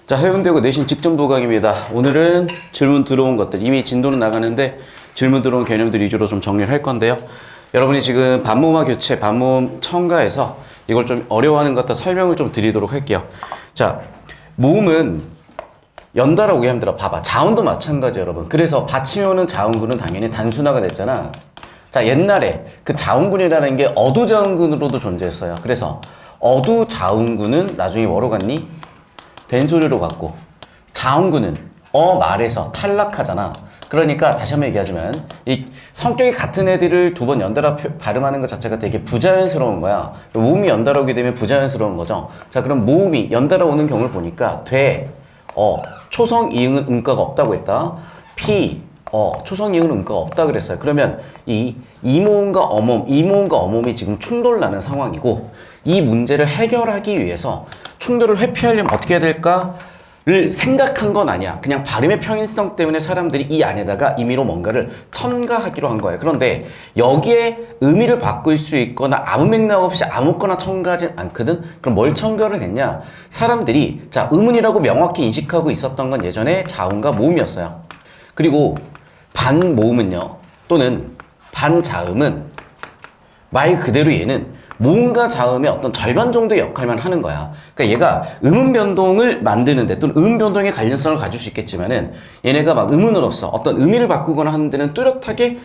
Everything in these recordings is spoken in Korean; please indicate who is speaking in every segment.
Speaker 1: 자, 해운대고 내신 직전 도강입니다. 오늘은 질문 들어온 것들, 이미 진도는 나가는데 질문 들어온 개념들 위주로 좀 정리를 할 건데요. 여러분이 지금 반모음화 교체, 반모음 첨가해서 이걸 좀 어려워하는 것 같아 설명을 좀 드리도록 할게요. 자, 모음은 연달아 오게 힘들어. 봐봐. 자음도 마찬가지 여러분. 그래서 받침이 오는 자음군은 당연히 단순화가 됐잖아. 자, 옛날에 그 자음군이라는 게 어두자음군으로도 존재했어요. 그래서 어두자음군은 나중에 뭐로 갔니? 된소리로 갔고, 자음군은 말에서 탈락하잖아. 그러니까 다시 한번 얘기하지만 이 성격이 같은 애들을 두 번 연달아 발음하는 것 자체가 되게 부자연스러운 거야. 모음이 연달아 오게 되면 부자연스러운 거죠. 자, 그럼 모음이 연달아 오는 경우를 보니까 초성 이응은 음가가 없다고 했다. 초성 이응은 음가가 없다 그랬어요. 그러면 이모음과 어모음이 지금 충돌나는 상황이고, 이 문제를 해결하기 위해서 충돌을 회피하려면 어떻게 해야 될까를 생각한 건 아니야. 그냥 발음의 평행성 때문에 사람들이 이 안에다가 임의로 뭔가를 첨가하기로 한 거예요. 그런데 여기에 의미를 바꿀 수 있거나 아무 맥락 없이 아무거나 첨가하진 않거든. 그럼 뭘 첨가를 했냐? 사람들이 자, 의문이라고 명확히 인식하고 있었던 건 예전에 자음과 모음이었어요. 그리고 반모음은요, 또는 반자음은 말 그대로 얘는 모음과 자음의 어떤 절반 정도의 역할만 하는 거야. 그러니까 얘가 음운 변동을 만드는데, 또는 음운 변동의 관련성을 가질 수 있겠지만은, 얘네가 막 음운으로서 어떤 의미를 바꾸거나 하는 데는 뚜렷하게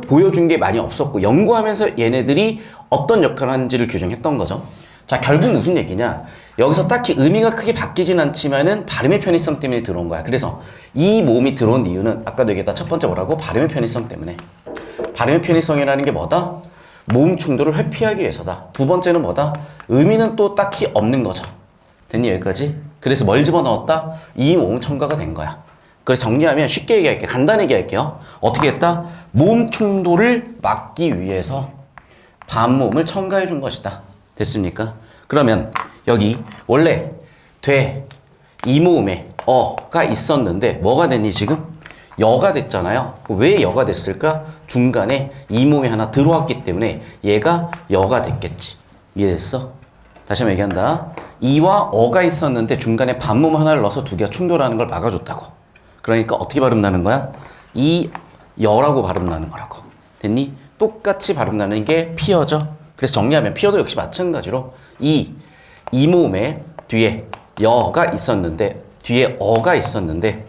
Speaker 1: 보여준 게 많이 없었고, 연구하면서 얘네들이 어떤 역할을 하는지를 규정했던 거죠. 자, 결국 무슨 얘기냐? 여기서 딱히 의미가 크게 바뀌진 않지만은 발음의 편의성 때문에 들어온 거야. 그래서 이 모음이 들어온 이유는 아까도 얘기했다. 첫 번째 뭐라고? 발음의 편의성 때문에. 발음의 편의성이라는 게 뭐다? 모음 충돌을 회피하기 위해서다. 두 번째는 뭐다? 의미는 또 딱히 없는 거죠. 됐니? 여기까지? 그래서 뭘 집어넣었다? 이 모음 첨가가 된 거야. 그래서 정리하면 쉽게 얘기할게. 간단히 얘기할게요. 어떻게 했다? 모음 충돌을 막기 위해서 반모음을 첨가해 준 것이다. 됐습니까? 그러면 여기 원래 이 모음에 어가 있었는데 뭐가 됐니 지금? 여가 됐잖아요. 왜 여가 됐을까? 중간에 이 모음이 하나 들어왔기 때문에 얘가 여가 됐겠지. 이해됐어? 다시 한번 얘기한다. 이와 어가 있었는데 중간에 반모음 하나를 넣어서 두 개가 충돌하는 걸 막아줬다고. 그러니까 어떻게 발음 나는 거야? 이 여라고 발음 나는 거라고. 됐니? 똑같이 발음 나는 게 피어죠. 그래서 정리하면 피어도 역시 마찬가지로 이 모음에 뒤에 여가 있었는데, 뒤에 어가 있었는데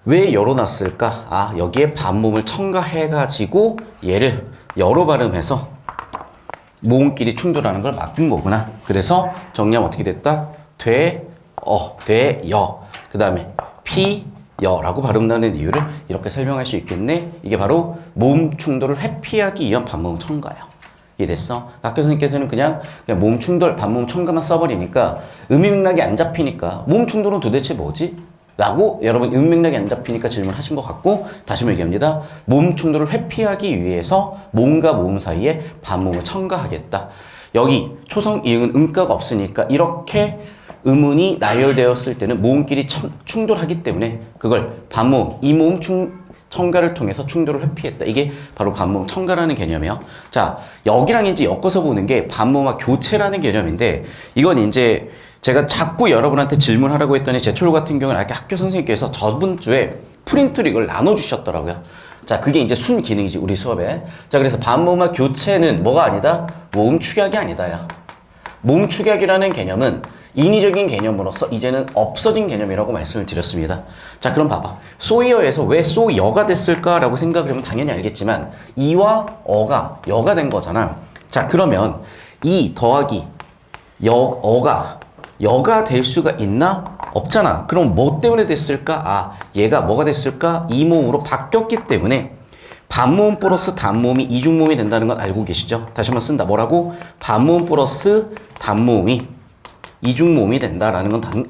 Speaker 1: 왜 열어놨을까? 여기에 반모음을 첨가해가지고 얘를 여러 발음해서 모음끼리 충돌하는 걸 막은 거구나. 그래서 정리하면 어떻게 됐다? 여. 그 다음에 여라고 발음 나는 이유를 이렇게 설명할 수 있겠네. 이게 바로 모음 충돌을 회피하기 위한 반모음 첨가야. 이해됐어? 학교 선생님께서는 그냥 모음 충돌, 반모음 첨가만 써버리니까 의미 맥락이 안 잡히니까 모음 충돌은 도대체 뭐지? 라고 여러분 맥락이 안 잡히니까 질문하신 것 같고, 다시 한번 얘기합니다. 모음 충돌을 회피하기 위해서 모음과 모음 사이에 반모음을 첨가하겠다. 여기 초성 이응은 음가가 없으니까 이렇게 음운이 나열되었을 때는 모음끼리 충돌하기 때문에 그걸 반모음, 이 모음 첨가를 통해서 충돌을 회피했다. 이게 바로 반모음 첨가라는 개념이에요. 자, 여기랑 이제 엮어서 보는 게 반모음화 교체라는 개념인데, 이건 이제 제가 자꾸 여러분한테 질문하라고 했더니 제철 같은 경우는 학교 선생님께서 저번 주에 프린트를 이걸 나눠주셨더라고요. 자, 그게 이제 순 기능이지, 우리 수업에. 자, 그래서 반모음화 교체는 뭐가 아니다? 모음 축약이 아니다, 야. 모음 축약이라는 개념은 인위적인 개념으로서 이제는 없어진 개념이라고 말씀을 드렸습니다. 자, 그럼 봐봐. 소이어에서 왜 소여가 됐을까라고 생각을 하면 당연히 알겠지만 이와 어가 여가 된 거잖아. 자, 그러면 이 더하기 어가 여가 될 수가 있나? 없잖아. 그럼 뭐 때문에 됐을까? 얘가 뭐가 됐을까? 이 모음으로 바뀌었기 때문에 반모음 플러스 단모음이 이중모음이 된다는 건 알고 계시죠? 다시 한번 쓴다. 뭐라고? 반모음 플러스 단모음이 이중모음이 된다라는 건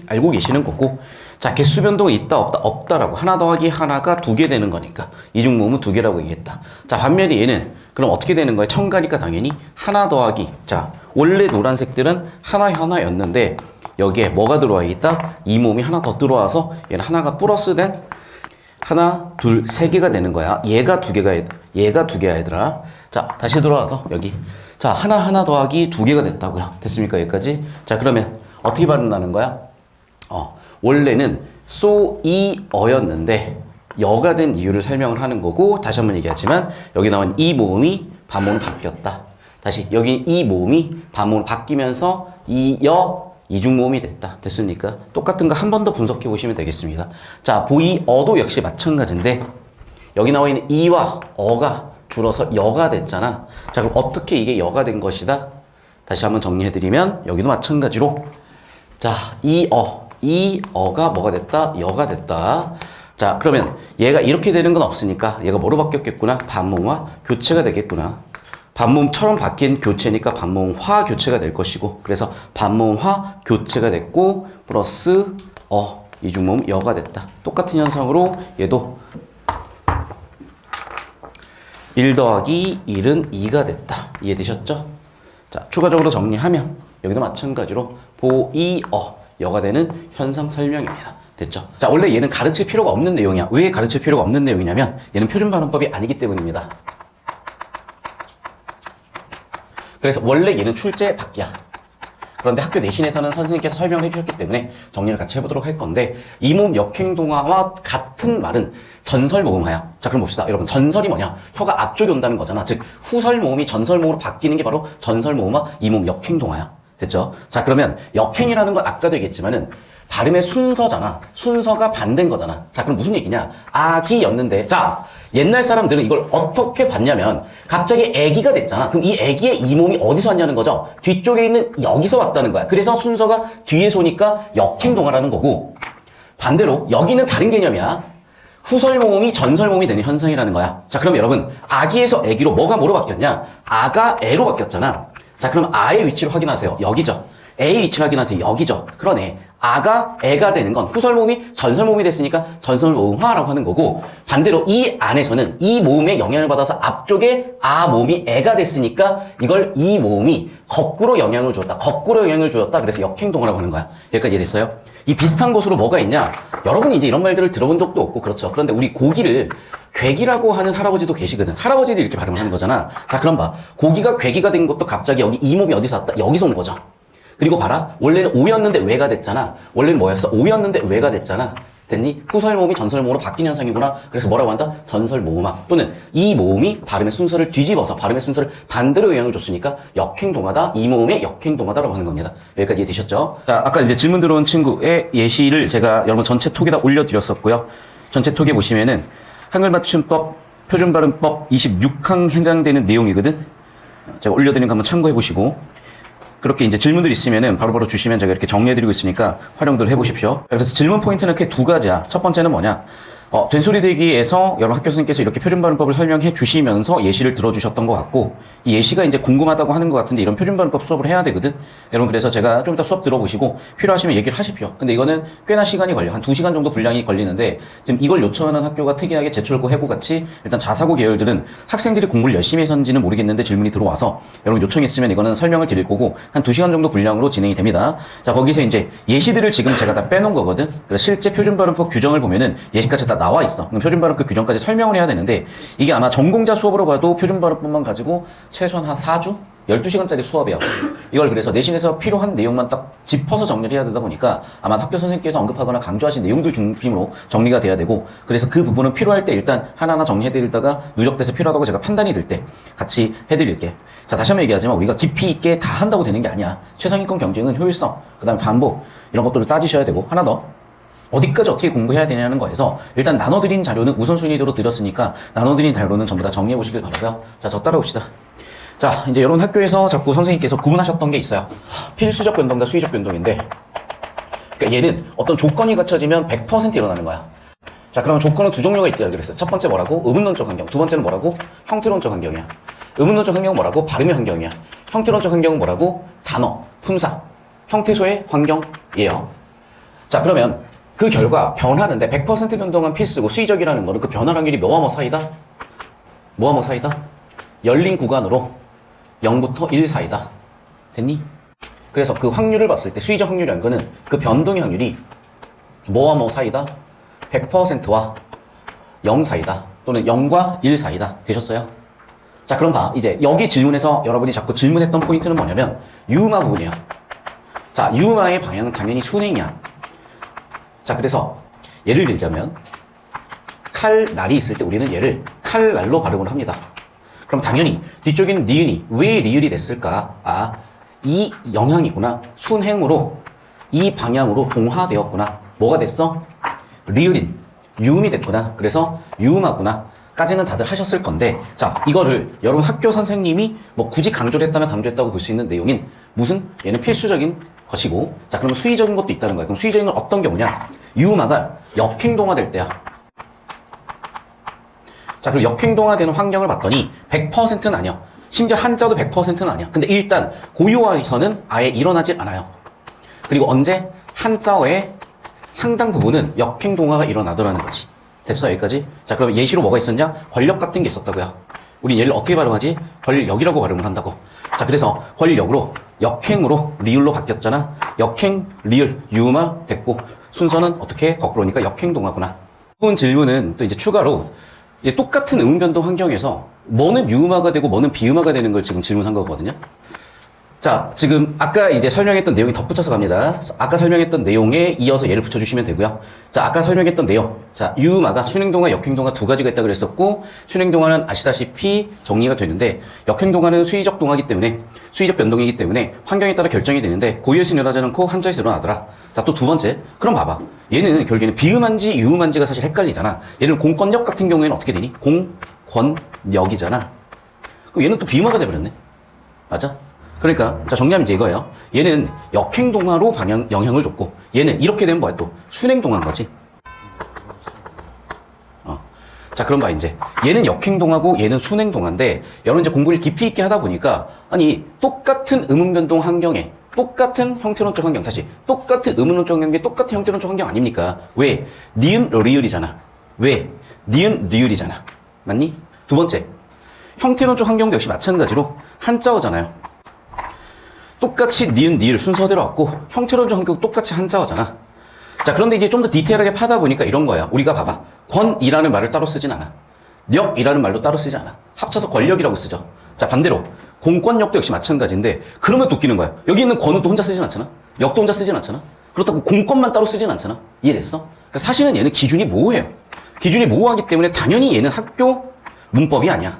Speaker 1: 알고 계시는 거고, 자, 개수 변동이 있다 없다? 없다라고. 하나 더하기 하나가 두 개 되는 거니까 이중모음은 두 개라고 얘기했다. 자, 반면에 얘는 그럼 어떻게 되는 거야? 첨가니까 당연히 하나 더하기, 자, 원래 노란색들은 하나였는데 여기에 뭐가 들어와 있다? 이 모음이 하나 더 들어와서 얘는 하나가 플러스된 하나, 둘, 세 개가 되는 거야. 얘가 두 개가 얘들아. 자, 다시 돌아와서 여기. 자, 하나 더하기 두 개가 됐다고요. 됐습니까? 여기까지. 자, 그러면 어떻게 발음나는 거야? 원래는 쏘이어였는데 여가 된 이유를 설명을 하는 거고, 다시 한번 얘기하지만 여기 나온 이 모음이 반모음으로 바뀌었다. 다시 여기 이 모음이 반모음으로 바뀌면서 이여 이중모음이 됐다. 됐습니까? 똑같은 거 한 번 더 분석해 보시면 되겠습니다. 자, 보이어도 역시 마찬가지인데 여기 나와 있는 이와 어가 줄어서 여가 됐잖아. 자, 그럼 어떻게 이게 여가 된 것이다? 다시 한번 정리해드리면 여기도 마찬가지로, 자, 이어가 뭐가 됐다? 여가 됐다. 자, 그러면 얘가 이렇게 되는 건 없으니까 얘가 뭐로 바뀌었겠구나? 반모음화 교체가 되겠구나. 반모음처럼 바뀐 교체니까 반모음화 교체가 될 것이고, 그래서 반모음화 교체가 됐고 플러스 이중모음 여가 됐다. 똑같은 현상으로 얘도 1 더하기 1은 2가 됐다. 이해되셨죠? 자, 추가적으로 정리하면 여기도 마찬가지로 보이어 여가 되는 현상 설명입니다. 됐죠? 자, 원래 얘는 가르칠 필요가 없는 내용이야. 왜 가르칠 필요가 없는 내용이냐면 얘는 표준발음법이 아니기 때문입니다. 그래서 원래 얘는 출제 밖이야. 그런데 학교 내신에서는 선생님께서 설명을 해주셨기 때문에 정리를 같이 해보도록 할 건데, 이 모음 역행동화와 같은 말은 전설모음화야. 자, 그럼 봅시다. 여러분, 전설이 뭐냐? 혀가 앞쪽에 온다는 거잖아. 즉 후설모음이 전설모음으로 바뀌는 게 바로 전설모음화, 이 모음 역행동화야. 됐죠? 자, 그러면 역행이라는 건 아까도 얘기했지만은 발음의 순서잖아. 순서가 반대인 거잖아. 자, 그럼 무슨 얘기냐? 아기였는데, 자, 옛날 사람들은 이걸 어떻게 봤냐면 갑자기 애기가 됐잖아. 그럼 이 애기의 이 몸이 어디서 왔냐는 거죠? 뒤쪽에 있는 여기서 왔다는 거야. 그래서 순서가 뒤에서 오니까 역행동화라는 거고, 반대로 여기는 다른 개념이야. 후설모음이 전설모음이 되는 현상이라는 거야. 자, 그럼 여러분, 아기에서 애기로 뭐가 뭐로 바뀌었냐? 아가 애로 바뀌었잖아. 자, 그럼 아의 위치를 확인하세요. 여기죠. 애의 위치를 확인하세요. 여기죠. 그러네. 아가 애가 되는 건 후설모음이 전설모음이 됐으니까 전설모음화라고 하는 거고, 반대로 이 안에서는 이 모음에 영향을 받아서 앞쪽에 아 모음이 애가 됐으니까 이걸 이 모음이 거꾸로 영향을 주었다. 거꾸로 영향을 주었다. 그래서 역행동화라고 하는 거야. 여기까지 이해됐어요? 이 비슷한 곳으로 뭐가 있냐? 여러분이 이제 이런 말들을 들어본 적도 없고 그렇죠. 그런데 우리 고기를 괴기라고 하는 할아버지도 계시거든. 할아버지들이 이렇게 발음을 하는 거잖아. 자, 그럼 봐. 고기가 괴기가 된 것도 갑자기 여기 이 몸이 어디서 왔다? 여기서 온 거죠. 그리고 봐라. 원래는 오였는데 왜가 됐잖아. 원래는 뭐였어? 오였는데 왜가 됐잖아. 됐니? 후설모음이 전설모음으로 바뀐 현상이구나. 그래서 뭐라고 한다? 전설모음화. 또는 이 모음이 발음의 순서를 뒤집어서 발음의 순서를 반대로 영향을 줬으니까 역행동화다. 이 모음의 역행동화다라고 하는 겁니다. 여기까지 이해되셨죠? 자, 아까 이제 질문 들어온 친구의 예시를 제가 여러분 전체 톡에다 올려드렸었고요. 전체 톡에 보시면은 한글맞춤법, 표준발음법 26항 해당되는 내용이거든. 제가 올려드린 거 한번 참고해 보시고, 그렇게 이제 질문들 있으면은 바로바로 주시면 제가 이렇게 정리해드리고 있으니까 활용들 해보십시오. 그래서 질문 포인트는 크게 두 가지야. 첫 번째는 뭐냐? 된소리대기에서 여러분 학교 선생님께서 이렇게 표준발음법을 설명해 주시면서 예시를 들어주셨던 것 같고, 이 예시가 이제 궁금하다고 하는 것 같은데 이런 표준발음법 수업을 해야 되거든. 여러분, 그래서 제가 좀 이따 수업 들어보시고 필요하시면 얘기를 하십시오. 근데 이거는 꽤나 시간이 걸려. 한 2시간 정도 분량이 걸리는데, 지금 이걸 요청하는 학교가 특이하게 제철고 해고같이 일단 자사고 계열들은 학생들이 공부를 열심히 해서인지는 모르겠는데 질문이 들어와서 여러분 요청 있으면 이거는 설명을 드릴 거고 한 2시간 정도 분량으로 진행이 됩니다. 자, 거기서 이제 예시들을 지금 제가 다 빼놓은 거거든. 그래서 실제 표준발음법 규정을 보면은 예시까지 다 나와 있어. 그럼 표준발음법 규정까지 설명을 해야 되는데, 이게 아마 전공자 수업으로 봐도 표준발음법만 가지고 최소한 한 4주? 12시간짜리 수업이야. 이걸 그래서 내신에서 필요한 내용만 딱 짚어서 정리를 해야 되다 보니까 아마 학교 선생님께서 언급하거나 강조하신 내용들 중심으로 정리가 돼야 되고, 그래서 그 부분은 필요할 때 일단 하나하나 정리해드리다가 누적돼서 필요하다고 제가 판단이 들 때 같이 해드릴게. 자, 다시 한번 얘기하지만 우리가 깊이 있게 다 한다고 되는 게 아니야. 최상위권 경쟁은 효율성, 그 다음에 반복, 이런 것들을 따지셔야 되고, 하나 더. 어디까지 어떻게 공부해야 되냐는 거에서 일단 나눠드린 자료는 우선순위대로 드렸으니까 나눠드린 자료는 전부 다 정리해 보시길 바라고요. 자, 저 따라옵시다. 자, 이제 여러분 학교에서 자꾸 선생님께서 구분하셨던 게 있어요. 필수적 변동과 수위적 변동인데, 그러니까 얘는 어떤 조건이 갖춰지면 100% 일어나는 거야. 자, 그러면 조건은 두 종류가 있다고 그랬어요. 첫 번째 뭐라고? 의문론적 환경. 두 번째는 뭐라고? 형태론적 환경이야. 의문론적 환경은 뭐라고? 발음의 환경이야. 형태론적 환경은 뭐라고? 단어, 품사, 형태소의 환경이에요. 자, 그러면 그 결과 변하는데 100% 변동은 필수고, 수위적이라는 거는 그 변화 확률이 뭐와 뭐 사이다? 뭐와 뭐 사이다? 열린 구간으로 0부터 1 사이다. 됐니? 그래서 그 확률을 봤을 때 수위적 확률이라는 거는 그 변동의 확률이 뭐와 뭐 사이다? 100%와 0 사이다. 또는 0과 1 사이다. 되셨어요? 자, 그럼 봐. 이제 여기 질문에서 여러분이 자꾸 질문했던 포인트는 뭐냐면 유음화 부분이야. 자, 유마의 방향은 당연히 순행이야. 자, 그래서 예를 들자면 칼날이 있을 때 우리는 얘를 칼날로 발음을 합니다. 그럼 당연히 뒤쪽에는 니은이 왜 리을이 됐을까? 아, 이 영향이구나. 순행으로 이 방향으로 동화되었구나. 뭐가 됐어? 리을인 유음이 됐구나. 그래서 유음하구나 까지는 다들 하셨을 건데, 자, 이거를 여러분 학교 선생님이 뭐 굳이 강조를 했다면 강조했다고 볼 수 있는 내용인 무슨 얘는 필수적인 것이고, 자, 그러면 수의적인 것도 있다는 거야. 그럼 수의적인 건 어떤 경우냐? 유음화가 역행동화 될 때야. 자, 그리고 역행동화되는 환경을 봤더니 100%는 아니야. 심지어 한자도 100%는 아니야. 근데 일단 고유어에서는 아예 일어나질 않아요. 그리고 언제? 한자어의 상당 부분은 역행동화가 일어나더라는 거지. 됐어, 여기까지? 자, 그럼 예시로 뭐가 있었냐? 권력 같은 게 있었다고요. 우리 얘를 어떻게 발음하지? 권력이라고 발음을 한다고. 자, 그래서 권력으로 역행으로 리을로 바뀌었잖아. 역행, 리을, 유음화 됐고, 순서는 어떻게? 거꾸로니까 역행동화구나. 이번 질문은 또 이제 추가로 똑같은 음변동 환경에서 뭐는 유음화가 되고 뭐는 비음화가 되는 걸 지금 질문한 거거든요. 자, 지금 아까 이제 설명했던 내용이 덧붙여서 갑니다. 아까 설명했던 내용에 이어서 얘를 붙여주시면 되고요. 자, 아까 설명했던 내용. 자, 유음화가 순행동화, 역행동화 두 가지가 있다고 그랬었고, 순행동화는 아시다시피 정리가 되는데, 역행동화는 수의적 동화이기 때문에, 수의적 변동이기 때문에 환경에 따라 결정이 되는데, 고유에서 일어나지 않고 한자에서 일어나더라. 자, 또 두 번째. 그럼 봐봐. 얘는 결국에는 비음한지 유음한지가 사실 헷갈리잖아. 얘는 공권력 같은 경우에는 어떻게 되니? 공권력이잖아. 그럼 얘는 또 비음화가 돼버렸네. 맞아? 그러니까 자, 정리하면 이제 이거예요. 얘는 역행동화로 영향을 줬고, 얘는 이렇게 되면 뭐야? 또 순행동화인 거지. 자, 그럼 봐, 이제 얘는 역행동화고 얘는 순행동화인데, 여러분 이제 공부를 깊이 있게 하다 보니까, 아니 똑같은 음운변동 환경에 똑같은 형태론적 환경, 다시 똑같은 음운론적 환경에 똑같은 형태론적 환경 아닙니까? 왜? 니은 리을이잖아. 왜? 니은 리을이잖아. 맞니? 두 번째, 형태론적 환경도 역시 마찬가지로 한자어잖아요. 똑같이 니은, 니을 순서대로 왔고, 형태론적 환경도 똑같이 한자어잖아. 자, 그런데 이제 좀 더 디테일하게 파다 보니까 이런 거야. 우리가 봐봐. 권이라는 말을 따로 쓰진 않아. 력이라는 말도 따로 쓰지 않아. 합쳐서 권력이라고 쓰죠. 자, 반대로 공권력도 역시 마찬가지인데, 그러면 또 웃기는 거야. 여기 있는 권은 또 혼자 쓰진 않잖아. 역도 혼자 쓰진 않잖아. 그렇다고 공권만 따로 쓰진 않잖아. 이해됐어? 그러니까 사실은 얘는 기준이 모호해요. 기준이 모호하기 때문에 당연히 얘는 학교 문법이 아니야.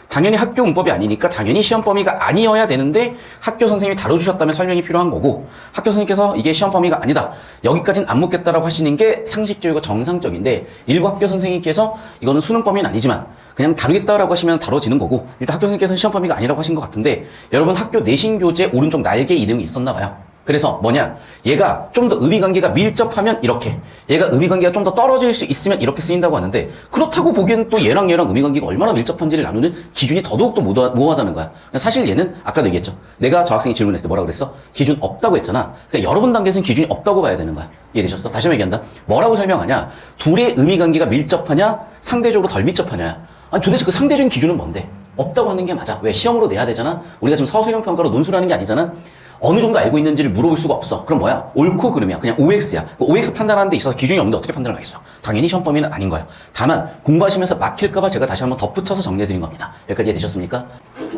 Speaker 1: 당연히 학교 문법이 아니니까 당연히 시험 범위가 아니어야 되는데, 학교 선생님이 다뤄주셨다면 설명이 필요한 거고, 학교 선생님께서 이게 시험 범위가 아니다, 여기까지는 안 묻겠다라고 하시는 게 상식적이고 정상적인데, 일부 학교 선생님께서 이거는 수능 범위는 아니지만 그냥 다루겠다라고 하시면 다뤄지는 거고, 일단 학교 선생님께서는 시험 범위가 아니라고 하신 것 같은데, 여러분 학교 내신 교재 오른쪽 날개 이름이 있었나 봐요. 그래서 뭐냐, 얘가 좀 더 의미관계가 밀접하면 이렇게, 얘가 의미관계가 좀 더 떨어질 수 있으면 이렇게 쓰인다고 하는데, 그렇다고 보기에는 또 얘랑 의미관계가 얼마나 밀접한지를 나누는 기준이 더더욱 또 모호하다는 거야. 사실 얘는 아까도 얘기했죠. 내가 저 학생이 질문했을 때 뭐라고 그랬어? 기준 없다고 했잖아. 그러니까 여러분 단계에서는 기준이 없다고 봐야 되는 거야. 이해되셨어? 다시 한번 얘기한다. 뭐라고 설명하냐? 둘의 의미관계가 밀접하냐, 상대적으로 덜 밀접하냐. 아니 도대체 그 상대적인 기준은 뭔데? 없다고 하는 게 맞아. 왜? 시험으로 내야 되잖아. 우리가 지금 서술형 평가로 논술하는 게 아니잖아. 어느 정도 알고 있는지를 물어볼 수가 없어. 그럼 뭐야? 옳고 그름이야. 그냥 OX야. OX 판단하는 데 있어서 기준이 없는데 어떻게 판단을 하겠어? 당연히 시험 범위는 아닌 거야. 다만 공부하시면서 막힐까봐 제가 다시 한번 덧붙여서 정리해드린 겁니다. 여기까지 이해되셨습니까?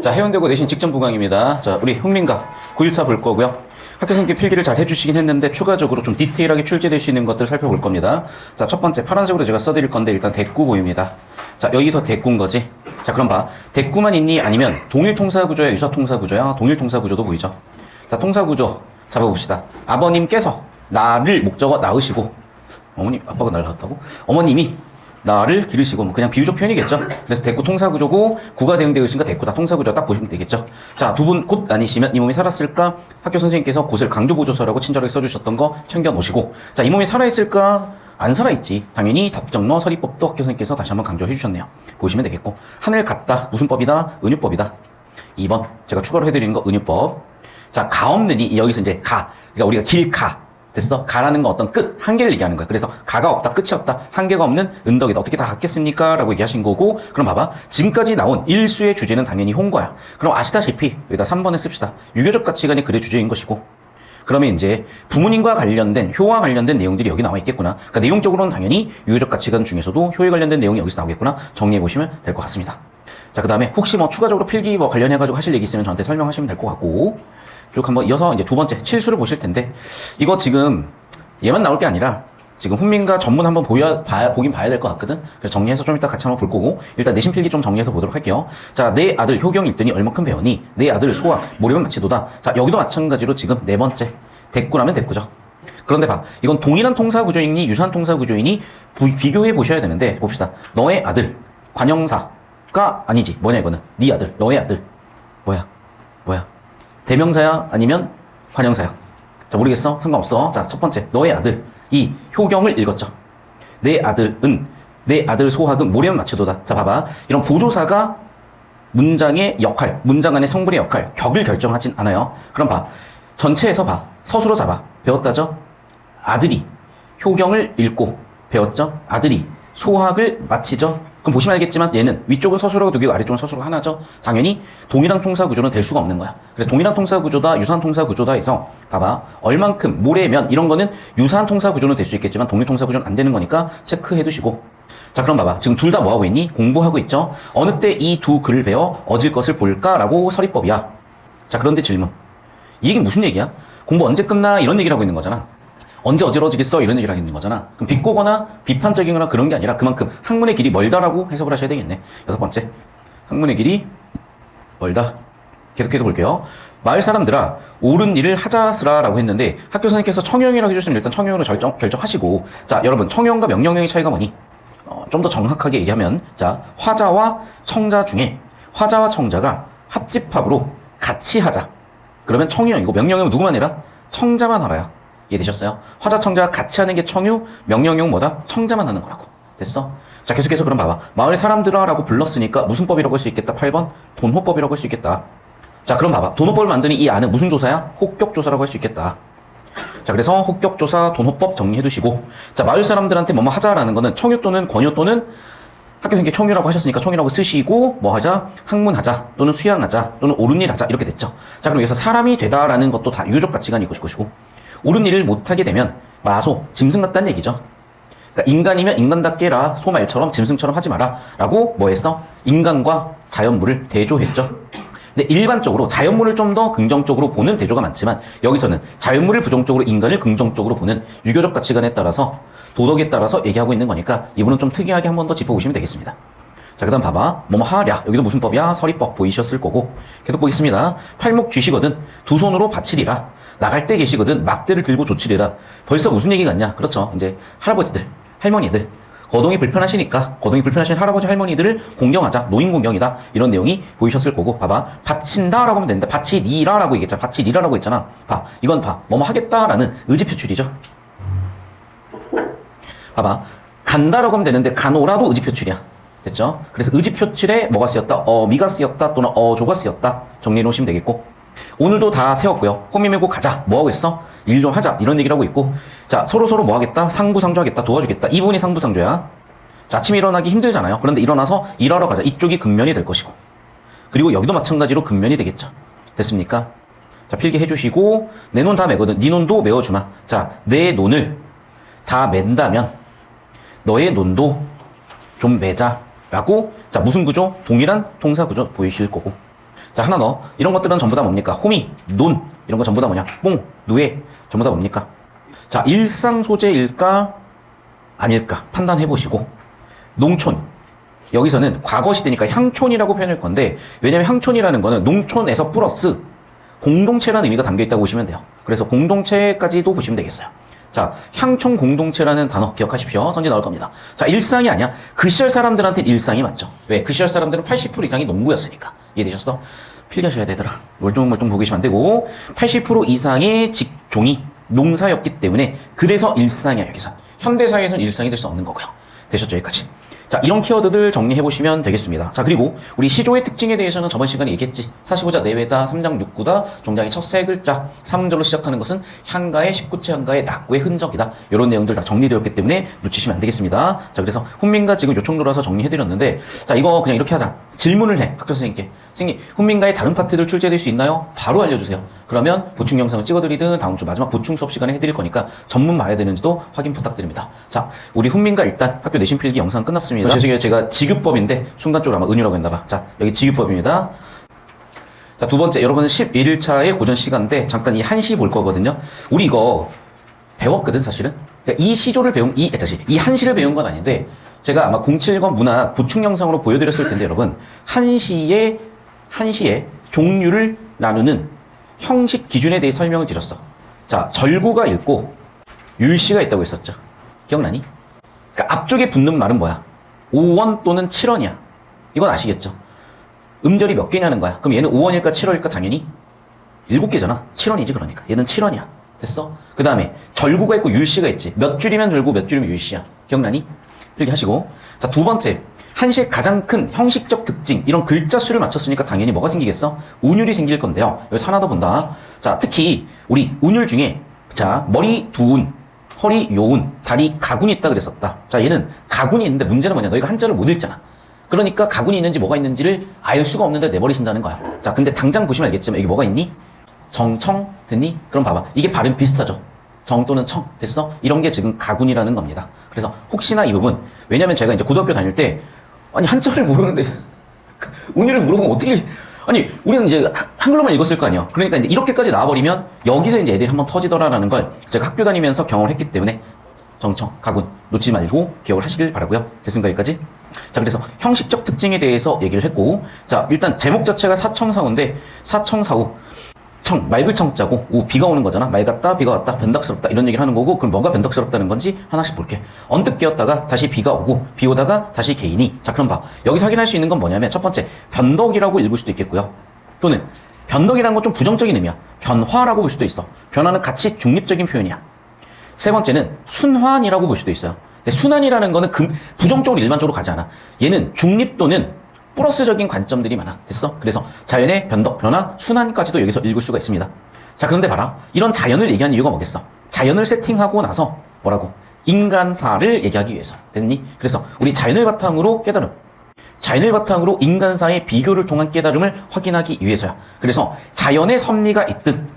Speaker 1: 자, 해운대고 내신 직전 부강입니다. 자, 우리 흥민가 9일차 볼 거고요. 학교 선생님 필기를 잘 해주시긴 했는데 추가적으로 좀 디테일하게 출제될 수 있는 것들 살펴볼 겁니다. 자, 첫 번째 파란색으로 제가 써드릴 건데 일단 대꾸 보입니다. 자, 여기서 대꾸인 거지. 자, 그럼 봐. 대꾸만 있니? 아니면 동일통사구조야? 유사통사구조야? 동일통사구조도 보이죠? 자, 통사구조 잡아봅시다. 아버님께서 나를 목적어 낳으시고, 어머님, 아빠가 나를 낳았다고? 어머님이 나를 기르시고, 뭐 그냥 비유적 표현이겠죠. 그래서 대꾸 통사구조고, 구가 대응되고 있으니까 대꾸다 통사구조 딱 보시면 되겠죠. 자, 두 분 곧 아니시면 이 몸이 살았을까? 학교 선생님께서 곧을 강조보조서라고 친절하게 써주셨던 거 챙겨놓으시고, 자, 이 몸이 살아있을까? 안 살아있지. 당연히 답정너 서리법도 학교 선생님께서 다시 한번 강조해 주셨네요. 보시면 되겠고, 하늘 같다. 무슨 법이다? 은유법이다. 2번 제가 추가로 해드리는 거 은유법. 자, 가 없느니, 여기서 이제 가. 그러니까 우리가 길가. 됐어? 가라는 건 어떤 끝, 한계를 얘기하는 거야. 그래서 가가 없다, 끝이 없다, 한계가 없는 은덕이다. 어떻게 다 같겠습니까? 라고 얘기하신 거고, 그럼 봐봐. 지금까지 나온 일수의 주제는 당연히 홍거야. 그럼 아시다시피, 여기다 3번에 씁시다. 유교적 가치관이 글의 주제인 것이고, 그러면 이제 부모님과 관련된, 효와 관련된 내용들이 여기 나와 있겠구나. 그러니까 내용적으로는 당연히 유교적 가치관 중에서도 효에 관련된 내용이 여기서 나오겠구나. 정리해보시면 될 것 같습니다. 자, 그 다음에 혹시 뭐 추가적으로 필기 뭐 관련해가지고 하실 얘기 있으면 저한테 설명하시면 될 것 같고, 쭉 한번 이어서 이제 두 번째 칠수를 보실 텐데, 이거 지금 얘만 나올 게 아니라 지금 훈민가 전문 한번 보긴 봐야 될 것 같거든. 그래서 정리해서 좀 이따 같이 한번 볼 거고, 일단 내신 필기 좀 정리해서 보도록 할게요. 자, 내 아들 효경 읽더니 얼만큼 배우니? 내 아들 소학 모르면 마치도다. 자, 여기도 마찬가지로 지금 네 번째 대꾸라면 대꾸죠. 그런데 봐, 이건 동일한 통사 구조이니 유사한 통사 구조이니 비교해 보셔야 되는데, 봅시다. 너의 아들 관형사가 아니지. 뭐냐 이거는? 네 아들, 너의 아들. 뭐야? 대명사야? 아니면 관형사야? 자, 모르겠어? 상관없어. 자, 첫 번째, 너의 아들 이 효경을 읽었죠. 내 아들은, 내 아들 소학은 모르면 마치도다. 자, 봐봐. 이런 보조사가 문장의 역할, 문장 안의 성분의 역할, 격을 결정하진 않아요. 그럼 봐. 전체에서 봐. 서술어 잡아. 배웠다죠? 아들이 효경을 읽고 배웠죠? 아들이 소학을 마치죠? 그럼 보시면 알겠지만 얘는 위쪽은 서술어가 두 개고 아래쪽은 서술어가 하나죠? 당연히 동일한 통사 구조는 될 수가 없는 거야. 그래서 동일한 통사 구조다, 유사한 통사 구조다 해서 봐봐. 얼만큼, 모래면 이런 거는 유사한 통사 구조는 될 수 있겠지만 동일 통사 구조는 안 되는 거니까 체크해 두시고. 자, 그럼 봐봐. 지금 둘 다 뭐 하고 있니? 공부하고 있죠? 어느 때 이 두 글을 배워 얻을 것을 볼까라고 서리법이야. 자, 그런데 질문. 이 얘기는 무슨 얘기야? 공부 언제 끝나? 이런 얘기를 하고 있는 거잖아. 언제 어지러지겠어? 이런 얘기를 하고 있는 거잖아. 그럼 비꼬거나 비판적이거나 그런 게 아니라 그만큼 학문의 길이 멀다라고 해석을 하셔야 되겠네. 여섯 번째. 학문의 길이 멀다. 계속해서 볼게요. 마을 사람들아, 옳은 일을 하자스라라고 했는데 학교 선생님께서 청형이라고 해주시면 일단 청형으로 결정하시고. 자, 여러분, 청형과 명령형의 차이가 뭐니? 좀 더 정확하게 얘기하면, 자, 화자와 청자 중에 화자와 청자가 합집합으로 같이 하자. 그러면 청형이고, 명령형은 누구만 해라? 청자만 알아요. 이해되셨어요? 화자, 청자가 같이 하는 게 청유, 명령형 뭐다? 청자만 하는 거라고. 됐어? 자, 계속해서 그럼 봐봐. 마을 사람들아 라고 불렀으니까 무슨 법이라고 할 수 있겠다? 8번 돈호법이라고 할 수 있겠다. 자, 그럼 봐봐. 돈호법을 만드는 이 안은 무슨 조사야? 혹격조사라고 할 수 있겠다. 자, 그래서 혹격조사, 돈호법 정리해 두시고. 자, 마을 사람들한테 뭐뭐 하자라는 거는 청유 또는 권유 또는 학교 선생님 청유라고 하셨으니까 청유라고 쓰시고, 뭐 하자? 학문하자 또는 수양하자 또는 옳은 일 하자 이렇게 됐죠. 자, 그럼 여기서 사람이 되다라는 것도 다 유효적 가치관이 것이고, 옳은 일을 못하게 되면 마소, 짐승 같다는 얘기죠. 그러니까 인간이면 인간답게 라, 소말처럼 짐승처럼 하지 마라 라고 뭐 했어? 인간과 자연물을 대조했죠. 근데 일반적으로 자연물을 좀 더 긍정적으로 보는 대조가 많지만 여기서는 자연물을 부정적으로 인간을 긍정적으로 보는 유교적 가치관에 따라서, 도덕에 따라서 얘기하고 있는 거니까 이분은 좀 특이하게 한 번 더 짚어보시면 되겠습니다. 자, 그 다음 봐봐. 뭐뭐 하랴. 여기도 무슨 법이야? 서리법 보이셨을 거고. 계속 보겠습니다. 팔목 쥐시거든 두 손으로 받치리라. 나갈 때 계시거든 막대를 들고 조치리라. 벌써 무슨 얘기 같냐? 그렇죠. 이제 할아버지들, 할머니들, 거동이 불편하시니까 거동이 불편하신 할아버지 할머니들을 공경하자. 노인 공경이다. 이런 내용이 보이셨을 거고. 봐봐. 바친다라고 하면 되는데 바치리라라고 얘기했잖아. 바치리라라고 했잖아. 봐. 이건 봐. 뭐뭐 하겠다라는 의지 표출이죠. 봐봐. 간다라고 하면 되는데 가노라도 의지 표출이야. 됐죠? 그래서 의지 표출에 뭐가 쓰였다? 미가 쓰였다 또는 조가 쓰였다. 정리해 놓으시면 되겠고. 오늘도 다 세웠고요. 호미 메고 가자. 뭐 하고 있어? 일 좀 하자. 이런 얘기를 하고 있고. 자, 서로 뭐 하겠다? 상부상조하겠다. 도와주겠다. 이 부분이 상부상조야. 자, 아침에 일어나기 힘들잖아요. 그런데 일어나서 일하러 가자. 이쪽이 근면이 될 것이고. 그리고 여기도 마찬가지로 근면이 되겠죠. 됐습니까? 자, 필기해 주시고. 내 논 다 매거든. 네 논도 메워주마. 자, 내 논을 다 맨다면 너의 논도 좀 매자. 라고. 자, 무슨 구조? 동일한 통사 구조 보이실 거고. 자, 하나 더. 이런 것들은 전부 다 뭡니까? 호미, 논, 이런 거 전부 다 뭐냐? 뽕, 누에, 전부 다 뭡니까? 자, 일상 소재일까? 아닐까? 판단해 보시고. 농촌. 여기서는 과거 시대니까 향촌이라고 표현할 건데, 왜냐면 향촌이라는 거는 농촌에서 플러스 공동체라는 의미가 담겨 있다고 보시면 돼요. 그래서 공동체까지도 보시면 되겠어요. 자, 향촌 공동체라는 단어 기억하십시오. 선지 나올 겁니다. 자, 일상이 아니야. 그 시절 사람들한테는 일상이 맞죠. 왜? 그 시절 사람들은 80% 이상이 농부였으니까. 이해되셨어? 필기하셔야 되더라. 멀뚱멀뚱 보고 계시면 안 되고, 80% 이상의 직종이 농사였기 때문에 그래서 일상이야. 여기서 현대사회에서는 일상이 될 수 없는 거고요. 되셨죠? 여기까지. 자, 이런 키워드들 정리해보시면 되겠습니다. 자, 그리고 우리 시조의 특징에 대해서는 저번 시간에 얘기했지. 45자 내외다, 3장 6구다, 종장의 첫 세 글자, 3절로 시작하는 것은 향가의 19채 향가의 낙구의 흔적이다. 이런 내용들 다 정리되었기 때문에 놓치시면 안 되겠습니다. 자, 그래서 훈민가 지금 요청 들어와서 정리해드렸는데, 자, 이거 그냥 이렇게 하자. 질문을 해. 학교 선생님께. 선생님, 훈민가의 다른 파트들 출제될 수 있나요? 바로 알려주세요. 그러면 보충 영상을 찍어드리든 다음 주 마지막 보충 수업 시간에 해드릴 거니까 전문 봐야 되는지도 확인 부탁드립니다. 자, 우리 훈민가 일단 학교 내신 필기 영상 끝났습니다. 죄송해요. 제가 지규법인데 순간적으로 아마 은유라고 했나봐. 자, 여기 지규법입니다. 자, 두 번째, 여러분은 11일차의 고전 시간인데 잠깐 이 한시 볼 거거든요. 우리 이거 배웠거든, 사실은. 그러니까 이 시조를 이 한시를 배운 건 아닌데 제가 아마 070 문화 보충 영상으로 보여드렸을 텐데 여러분, 한시의 종류를 나누는 형식 기준에 대해 설명을 드렸어. 자, 절구가 있고 율시가 있다고 했었죠. 기억나니? 그러니까 앞쪽에 붙는 말은 뭐야? 5원 또는 7원이야. 이건 아시겠죠? 음절이 몇 개냐는 거야. 그럼 얘는 5원일까 7원일까? 당연히 7개잖아. 7원이지 그러니까. 얘는 7원이야. 됐어? 그 다음에 절구가 있고 율시가 있지. 몇 줄이면 절구, 몇 줄이면 율시야. 기억나니? 이렇게 하시고. 자, 두 번째. 한시의 가장 큰 형식적 특징. 이런 글자 수를 맞췄으니까 당연히 뭐가 생기겠어? 운율이 생길 건데요. 여기서 하나 더 본다. 자, 특히 우리 운율 중에 자, 머리 두운, 허리 요운, 다리 가군이 있다 그랬었다. 자, 얘는 가군이 있는데 문제는 뭐냐? 너희가 한자를 못 읽잖아. 그러니까 가군이 있는지 뭐가 있는지를 알 수가 없는데 내버리신다는 거야. 자, 근데 당장 보시면 알겠지만 여기 뭐가 있니? 정, 청, 됐니? 그럼 봐봐. 이게 발음 비슷하죠? 정 또는 청, 됐어? 이런 게 지금 가군이라는 겁니다. 그래서 혹시나 이 부분, 왜냐면 제가 이제 고등학교 다닐 때, 아니, 한자를 모르는데, 운율을 물어보면 어떻게, 아니, 우리는 이제 한글로만 읽었을 거 아니야. 그러니까 이제 이렇게까지 나와버리면 여기서 이제 애들이 한번 터지더라라는 걸 제가 학교 다니면서 경험을 했기 때문에 정청, 가군 놓치지 말고 기억을 하시길 바라고요. 됐습니까? 여기까지? 자, 그래서 형식적 특징에 대해서 얘기를 했고, 자, 일단 제목 자체가 사청사우인데, 사청사우. 청, 맑을 청자고, 비가 오는 거잖아. 맑았다, 비가 왔다, 변덕스럽다, 이런 얘기를 하는 거고, 그럼 뭐가 변덕스럽다는 건지 하나씩 볼게. 언뜻 깨었다가 다시 비가 오고, 비 오다가 다시 개인이. 자, 그럼 봐. 여기서 확인할 수 있는 건 뭐냐면, 첫 번째, 변덕이라고 읽을 수도 있겠고요. 또는, 변덕이라는 건 좀 부정적인 의미야. 변화라고 볼 수도 있어. 변화는 가치 중립적인 표현이야. 세 번째는, 순환이라고 볼 수도 있어요. 근데 순환이라는 거는 부정적으로 일반적으로 가지 않아. 얘는 중립 또는 플러스적인 관점들이 많아. 됐어? 그래서 자연의 변덕, 변화, 순환까지도 여기서 읽을 수가 있습니다. 자, 그런데 봐라. 이런 자연을 얘기하는 이유가 뭐겠어? 자연을 세팅하고 나서 뭐라고? 인간사를 얘기하기 위해서. 됐니? 그래서 우리 자연을 바탕으로 깨달음. 자연을 바탕으로 인간사의 비교를 통한 깨달음을 확인하기 위해서야. 그래서 자연의 섭리가 있든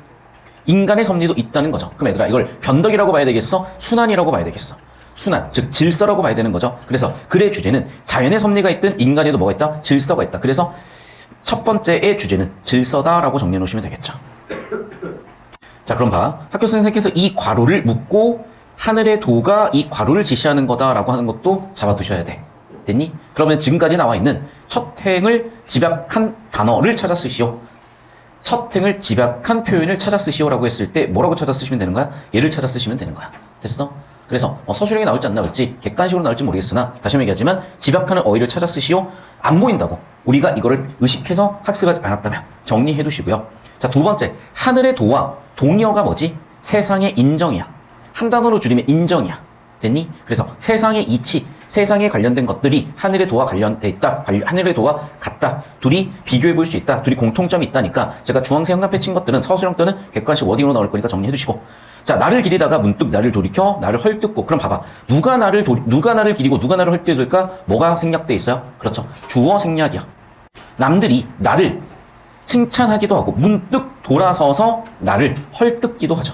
Speaker 1: 인간의 섭리도 있다는 거죠. 그럼 얘들아, 이걸 변덕이라고 봐야 되겠어? 순환이라고 봐야 되겠어? 순환, 즉 질서라고 봐야 되는 거죠. 그래서 글의 주제는 자연의 섭리가 있든 인간에도 뭐가 있다? 질서가 있다. 그래서 첫 번째의 주제는 질서다라고 정리해 놓으시면 되겠죠. 자, 그럼 봐. 학교 선생님께서 이 괄호를 묻고 하늘의 도가 이 괄호를 지시하는 거다라고 하는 것도 잡아두셔야 돼. 됐니? 그러면 지금까지 나와 있는 첫 행을 집약한 단어를 찾아 쓰시오. 첫 행을 집약한 표현을 찾아 쓰시오라고 했을 때 뭐라고 찾아 쓰시면 되는 거야? 얘를 찾아 쓰시면 되는 거야. 됐어? 그래서 서술형이 나올지 안 나올지 객관식으로 나올지 모르겠으나 다시 한번 얘기하지만 집약하는 어휘를 찾아 쓰시오. 안 보인다고 우리가 이거를 의식해서 학습하지 않았다면 정리해 두시고요. 자, 두 번째, 하늘의 도와 동의어가 뭐지? 세상의 인정이야. 한 단어로 줄이면 인정이야. 됐니? 그래서 세상의 이치, 세상에 관련된 것들이 하늘의 도와 관련돼 있다. 하늘의 도와 같다. 둘이 비교해 볼 수 있다. 둘이 공통점이 있다니까 제가 주황색 현관패 친 것들은 서술형 또는 객관식 워딩으로 나올 거니까 정리해 두시고. 자, 나를 기리다가 문득 나를 돌이켜 나를 헐뜯고. 그럼 봐봐. 누가 나를 기리고 누가 나를 헐뜯을까? 뭐가 생략돼 있어요? 그렇죠. 주어 생략이야. 남들이 나를 칭찬하기도 하고 문득 돌아서서 나를 헐뜯기도 하죠.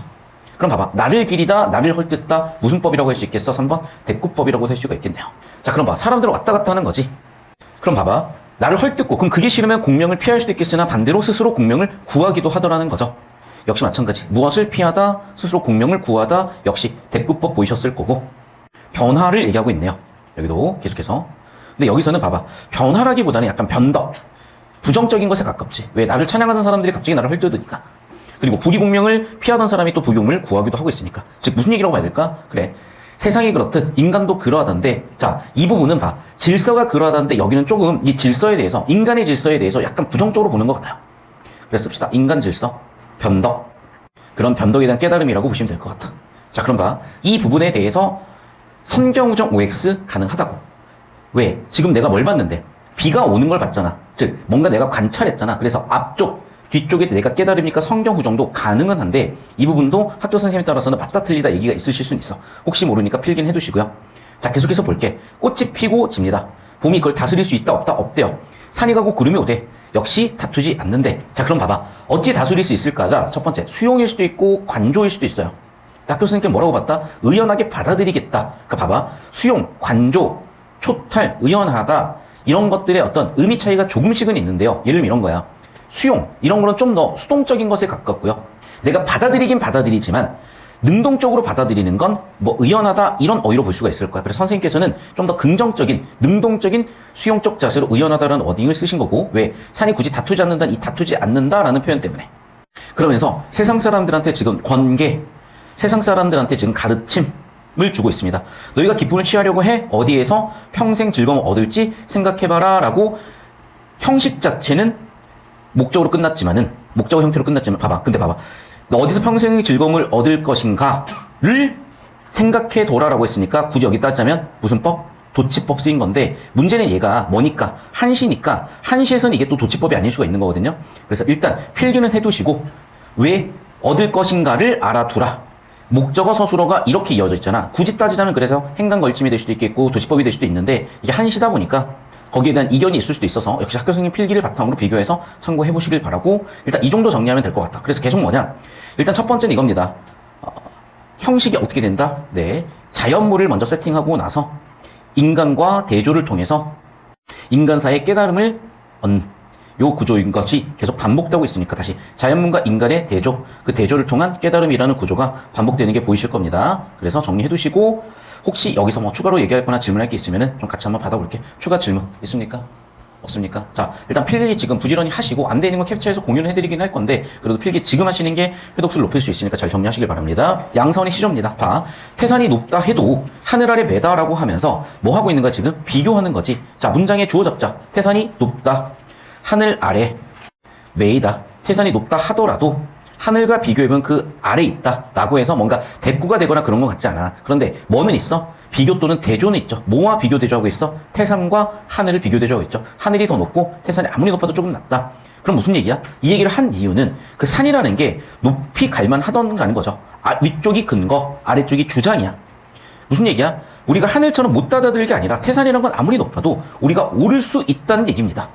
Speaker 1: 그럼 봐봐. 나를 기리다, 나를 헐뜯다. 무슨 법이라고 할 수 있겠어? 3번 대꾸법이라고 할 수가 있겠네요. 자, 그럼 봐. 사람들 왔다 갔다 하는 거지. 그럼 봐봐. 나를 헐뜯고. 그럼 그게 싫으면 공명을 피할 수도 있겠으나 반대로 스스로 공명을 구하기도 하더라는 거죠. 역시 마찬가지. 무엇을 피하다, 스스로 공명을 구하다, 역시 대꾸법 보이셨을 거고. 변화를 얘기하고 있네요. 여기도 계속해서. 근데 여기서는 봐봐. 변화라기보다는 약간 변덕. 부정적인 것에 가깝지. 왜? 나를 찬양하는 사람들이 갑자기 나를 헐뜯으니까. 그리고 부귀공명을 피하던 사람이 또 부귀공명을 구하기도 하고 있으니까. 즉 무슨 얘기라고 봐야 될까? 그래. 세상이 그렇듯 인간도 그러하던데, 자, 이 부분은 봐. 질서가 그러하던데 여기는 조금 이 질서에 대해서, 인간의 질서에 대해서 약간 부정적으로 보는 것 같아요. 그래서 씁시다. 인간 질서. 변덕. 그런 변덕에 대한 깨달음이라고 보시면 될 것 같아. 자, 그럼 봐. 이 부분에 대해서 성경우정 OX 가능하다고. 왜? 지금 내가 뭘 봤는데? 비가 오는 걸 봤잖아. 즉, 뭔가 내가 관찰했잖아. 그래서 앞쪽, 뒤쪽에 내가 깨달으니까 성경후정도 가능은 한데 이 부분도 학교 선생님에 따라서는 맞다 틀리다 얘기가 있으실 수는 있어. 혹시 모르니까 필기는 해두시고요. 자, 계속해서 볼게. 꽃이 피고 집니다. 봄이 그걸 다스릴 수 있다 없다? 없대요. 산이 가고 구름이 오대. 역시 다투지 않는데. 자, 그럼 봐봐. 어찌 다스릴 수 있을까가 첫 번째, 수용일 수도 있고 관조일 수도 있어요. 학교 선생님께 뭐라고 봤다? 의연하게 받아들이겠다. 그러니까 봐봐. 수용, 관조, 초탈, 의연하다 이런 것들의 어떤 의미 차이가 조금씩은 있는데요. 예를 들면 이런 거야.
Speaker 2: 수용 이런 거는 좀 더 수동적인 것에 가깝고요. 내가 받아들이긴 받아들이지만 능동적으로 받아들이는 건 뭐 의연하다 이런 어휘로 볼 수가 있을 거야. 그래서 선생님께서는 좀 더 긍정적인 능동적인 수용적 자세로 의연하다라는 워딩을 쓰신 거고, 왜? 산이 굳이 다투지 않는다, 이 다투지 않는다라는 표현 때문에. 그러면서 세상 사람들한테 지금 권계, 세상 사람들한테 지금 가르침을 주고 있습니다. 너희가 기쁨을 취하려고 해 어디에서 평생 즐거움을 얻을지 생각해봐라 라고. 형식 자체는 목적으로 끝났지만은, 목적 형태로 끝났지만, 근데 봐봐. 너 어디서 평생의 즐거움을 얻을 것인가를 생각해둬라라고 했으니까 굳이 여기 따지자면 무슨 법? 도치법 쓰인 건데, 문제는 얘가 뭐니까? 한시니까, 한시에서는 이게 또 도치법이 아닐 수가 있는 거거든요. 그래서 일단 필기는 해두시고, 왜 얻을 것인가를 알아두라. 목적어 서술어가 이렇게 이어져 있잖아. 굳이 따지자면 그래서 행간걸침이 될 수도 있겠고 도치법이 될 수도 있는데, 이게 한시다 보니까 거기에 대한 이견이 있을 수도 있어서 역시 학교 선생님 필기를 바탕으로 비교해서 참고해 보시길 바라고, 일단 이 정도 정리하면 될 것 같다. 그래서 계속 뭐냐? 일단 첫 번째는 이겁니다. 형식이 어떻게 된다? 네. 자연물을 먼저 세팅하고 나서 인간과 대조를 통해서 인간사의 깨달음을 얻는 요 구조인 것이 계속 반복되고 있으니까, 다시 자연문과 인간의 대조, 그 대조를 통한 깨달음이라는 구조가 반복되는 게 보이실 겁니다. 그래서 정리해 두시고, 혹시 여기서 뭐 추가로 얘기할 거나 질문할 게 있으면은 좀 같이 한번 받아볼게. 추가 질문 있습니까? 없습니까? 자, 일단 필기 지금 부지런히 하시고, 안 되는 거 캡처해서 공유를 해드리긴 할 건데, 그래도 필기 지금 하시는 게 회독수를 높일 수 있으니까 잘 정리하시길 바랍니다. 양선의 시조입니다. 봐. 태산이 높다 해도 하늘 아래 매다라고 하면서 뭐 하고 있는가 지금? 비교하는 거지. 자, 문장에 주어 잡자. 태산이 높다. 하늘 아래 매이다. 태산이 높다 하더라도 하늘과 비교해보면 그 아래 있다 라고 해서 뭔가 대꾸가 되거나 그런 것 같지 않아. 그런데 뭐는 있어? 비교 또는 대조는 있죠. 뭐와 비교 대조하고 있어? 태산과 하늘을 비교 대조하고 있죠. 하늘이 더 높고 태산이 아무리 높아도 조금 낮다. 그럼 무슨 얘기야? 이 얘기를 한 이유는 그 산이라는 게 높이 갈만 하던가는 거죠. 위쪽이 근거, 아래쪽이 주장이야. 무슨 얘기야? 우리가 하늘처럼 못 받아들일 게 아니라 태산이라는 건 아무리 높아도 우리가 오를 수 있다는 얘기입니다.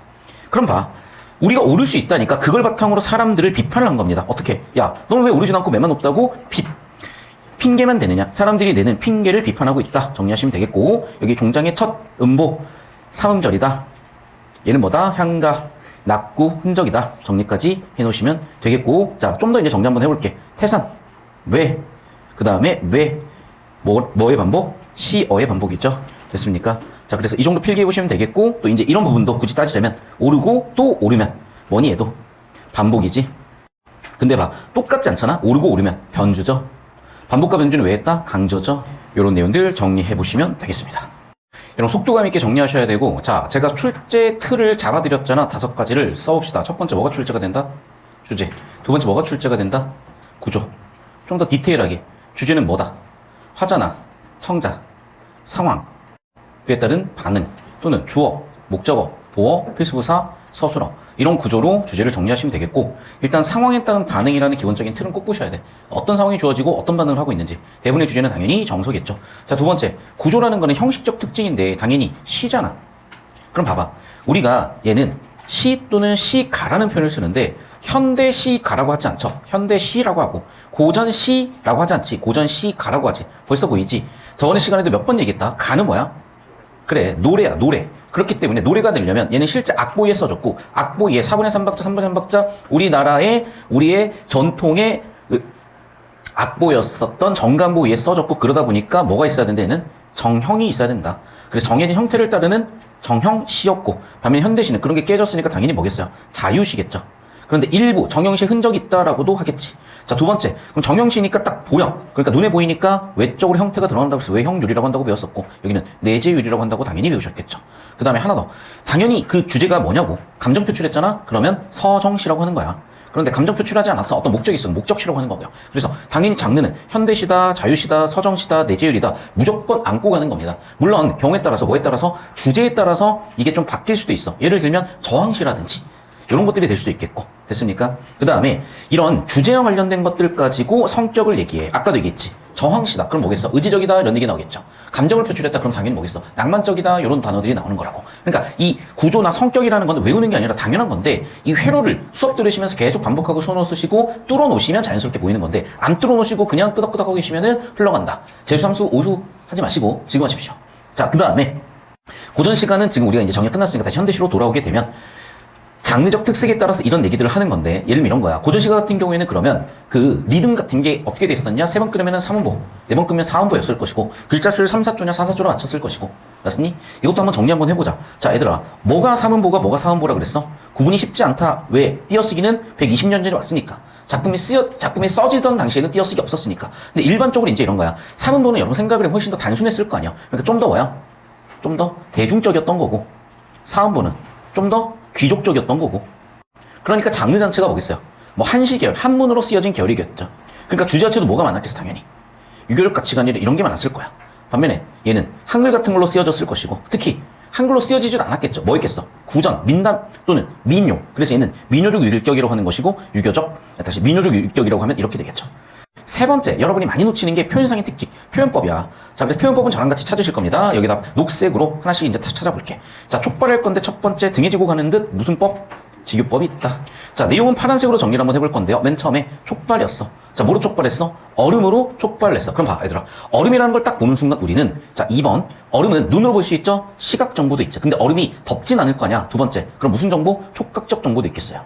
Speaker 2: 그럼 봐. 우리가 오를 수 있다니까 그걸 바탕으로 사람들을 비판을 한 겁니다. 어떻게? 야, 너는 왜 오르지 않고 매만 높다고 핑계만 되느냐? 사람들이 내는 핑계를 비판하고 있다. 정리하시면 되겠고, 여기 종장의 첫 음보 삼음절이다. 얘는 뭐다? 향가, 낙구, 흔적이다. 정리까지 해놓으시면 되겠고, 자, 좀 더 이제 정리 한번 해볼게. 태산, 왜? 그 다음에 왜? 뭐의 반복? 시어의 반복이죠. 됐습니까? 자, 그래서 이 정도 필기해 보시면 되겠고, 또 이제 이런 부분도 굳이 따지자면 오르고 또 오르면 뭐니 해도 반복이지. 근데 봐, 똑같지 않잖아? 오르고 오르면 변주죠. 반복과 변주는 왜 했다? 강조죠. 이런 내용들 정리해 보시면 되겠습니다. 여러분 속도감 있게 정리하셔야 되고, 자, 제가 출제 틀을 잡아드렸잖아. 5가지를 써봅시다. 첫 번째 뭐가 출제가 된다? 주제. 두 번째 뭐가 출제가 된다? 구조. 좀 더 디테일하게. 주제는 뭐다? 화자나 청자, 상황, 그에 따른 반응, 또는 주어, 목적어, 보어, 필수부사, 서술어, 이런 구조로 주제를 정리하시면 되겠고, 일단 상황에 따른 반응이라는 기본적인 틀은 꼭 보셔야 돼. 어떤 상황이 주어지고 어떤 반응을 하고 있는지. 대부분의 주제는 당연히 정서겠죠. 자, 두 번째, 구조라는 거는 형식적 특징인데 당연히 시잖아. 그럼 봐봐. 우리가 얘는 시 또는 시가라는 표현을 쓰는데 현대 시가라고 하지 않죠. 현대 시라고 하고 고전 시라고 하지 않지. 고전 시가라고 하지. 벌써 보이지? 저번에 시간에도 몇 번 얘기했다. 가는 뭐야? 그래, 노래야, 노래. 그렇기 때문에 노래가 되려면 얘는 실제 악보에 써졌고, 악보에 4분의 3박자, 3분의 3박자, 우리의 전통의 악보였었던 정간보 위에 써졌고, 그러다 보니까 뭐가 있어야 된다? 얘는 정형이 있어야 된다. 그래서 정해진 형태를 따르는 정형시였고, 반면 현대시는 그런 게 깨졌으니까 당연히 뭐겠어요? 자유시겠죠. 그런데 일부 정형시의 흔적이 있다라고도 하겠지. 자, 두 번째. 그럼 정형시니까 딱 보여. 그러니까 눈에 보이니까 외적으로 형태가 드러난다고 해서 외형유리라고 한다고 배웠었고, 여기는 내재유리라고 한다고 당연히 배우셨겠죠. 그 다음에 하나 더. 당연히 그 주제가 뭐냐고. 감정 표출했잖아? 그러면 서정시라고 하는 거야. 그런데 감정 표출하지 않았어. 어떤 목적이 있어. 목적시라고 하는 거고요. 그래서 당연히 장르는 현대시다, 자유시다, 서정시다, 내재유리다 무조건 안고 가는 겁니다. 물론 경우에 따라서 뭐에 따라서 주제에 따라서 이게 좀 바뀔 수도 있어. 예를 들면 저항시라든지 이런 것들이 될 수도 있겠고. 됐습니까? 그 다음에 이런 주제와 관련된 것들 가지고 성격을 얘기해. 아까도 얘기했지. 저항시다. 그럼 뭐겠어? 의지적이다. 이런 얘기 나오겠죠. 감정을 표출했다. 그럼 당연히 뭐겠어? 낭만적이다. 이런 단어들이 나오는 거라고. 그러니까 이 구조나 성격이라는 건 외우는 게 아니라 당연한 건데, 이 회로를 수업 들으시면서 계속 반복하고 손을 쓰시고 뚫어 놓으시면 자연스럽게 보이는 건데, 안 뚫어 놓으시고 그냥 끄덕끄덕하고 계시면은 흘러간다. 재수함수, 오수 하지 마시고 지금 하십시오. 자, 그 다음에 고전 시간은 지금 우리가 이제 정리 끝났으니까 다시 현대시로 돌아오게 되면 장르적 특색에 따라서 이런 얘기들을 하는 건데, 예를 들면 이런 거야. 고전시가 같은 경우에는 그러면 그 리듬 같은 게 어떻게 돼 있었냐? 3번 끄면은 3음보, 4번 끄면 4음보였을 것이고, 글자 수를 3, 4조냐 4, 4조로 맞췄을 것이고. 맞습니? 이것도 한번 정리 한번 해보자. 자, 얘들아. 뭐가 3음보가 뭐가 4음보라 그랬어? 구분이 쉽지 않다. 왜? 띄어쓰기는 120년 전에 왔으니까. 작품이 써지던 당시에는 띄어쓰기 없었으니까. 근데 일반적으로 이제 이런 거야. 3음보는 여러분 생각을 해보면 훨씬 더 단순했을 거 아니야. 그러니까 좀 더 뭐야? 좀 더 대중적이었던 거고, 4음보는 좀 더 귀족적이었던 거고. 그러니까 장르 자체가 뭐겠어요? 뭐 한시계열, 한문으로 쓰여진 계열이겠죠. 그러니까 주제 자체도 뭐가 많았겠어, 당연히. 유교적 가치관이 이런 게 많았을 거야. 반면에 얘는 한글 같은 걸로 쓰여졌을 것이고, 특히 한글로 쓰여지지도 않았겠죠. 뭐 있겠어? 구전, 민담 또는 민요. 그래서 얘는 민요적 율격이라고 하는 것이고, 민요적 율격이라고 하면 이렇게 되겠죠. 세 번째, 여러분이 많이 놓치는 게 표현상의 특징, 표현법이야. 자, 그래서 표현법은 저랑 같이 찾으실 겁니다. 여기다 녹색으로 하나씩 이제 찾아볼게. 자, 촉발할 건데 첫 번째, 등에 지고 가는 듯 무슨 법? 직유법이 있다. 자, 내용은 파란색으로 정리를 한번 해볼 건데요. 맨 처음에 촉발이었어. 자, 뭐로 촉발했어? 얼음으로 촉발을 했어. 그럼 봐, 얘들아. 얼음이라는 걸 딱 보는 순간 우리는, 자, 2번. 얼음은 눈으로 볼 수 있죠? 시각 정보도 있죠. 근데 얼음이 덥진 않을 거 아니야. 두 번째. 그럼 무슨 정보? 촉각적 정보도 있겠어요.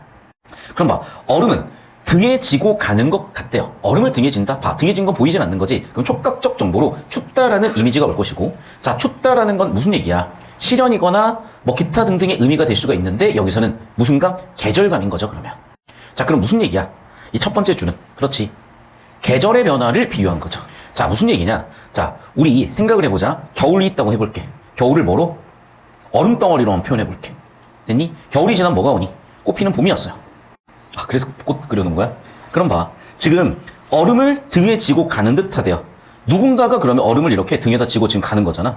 Speaker 2: 그럼 봐. 얼음은 등에 지고 가는 것 같대요. 얼음을 등에 진다? 봐. 등에 진 건 보이진 않는 거지. 그럼 촉각적 정보로 춥다라는 이미지가 올 것이고. 자, 춥다라는 건 무슨 얘기야? 실현이거나 뭐 기타 등등의 의미가 될 수가 있는데 여기서는 무슨감? 계절감인 거죠, 그러면. 자, 그럼 무슨 얘기야? 이 첫 번째 주는. 그렇지. 계절의 변화를 비유한 거죠. 자, 무슨 얘기냐? 자, 우리 생각을 해보자. 겨울이 있다고 해볼게. 겨울을 뭐로? 얼음덩어리로 한번 표현해볼게. 됐니? 겨울이 지나면 뭐가 오니? 꽃피는 봄이었어요. 아, 그래서 꽃 그려놓은 거야? 그럼 봐. 지금 얼음을 등에 지고 가는 듯 하대요. 누군가가 그러면 얼음을 이렇게 등에다 지고 지금 가는 거잖아.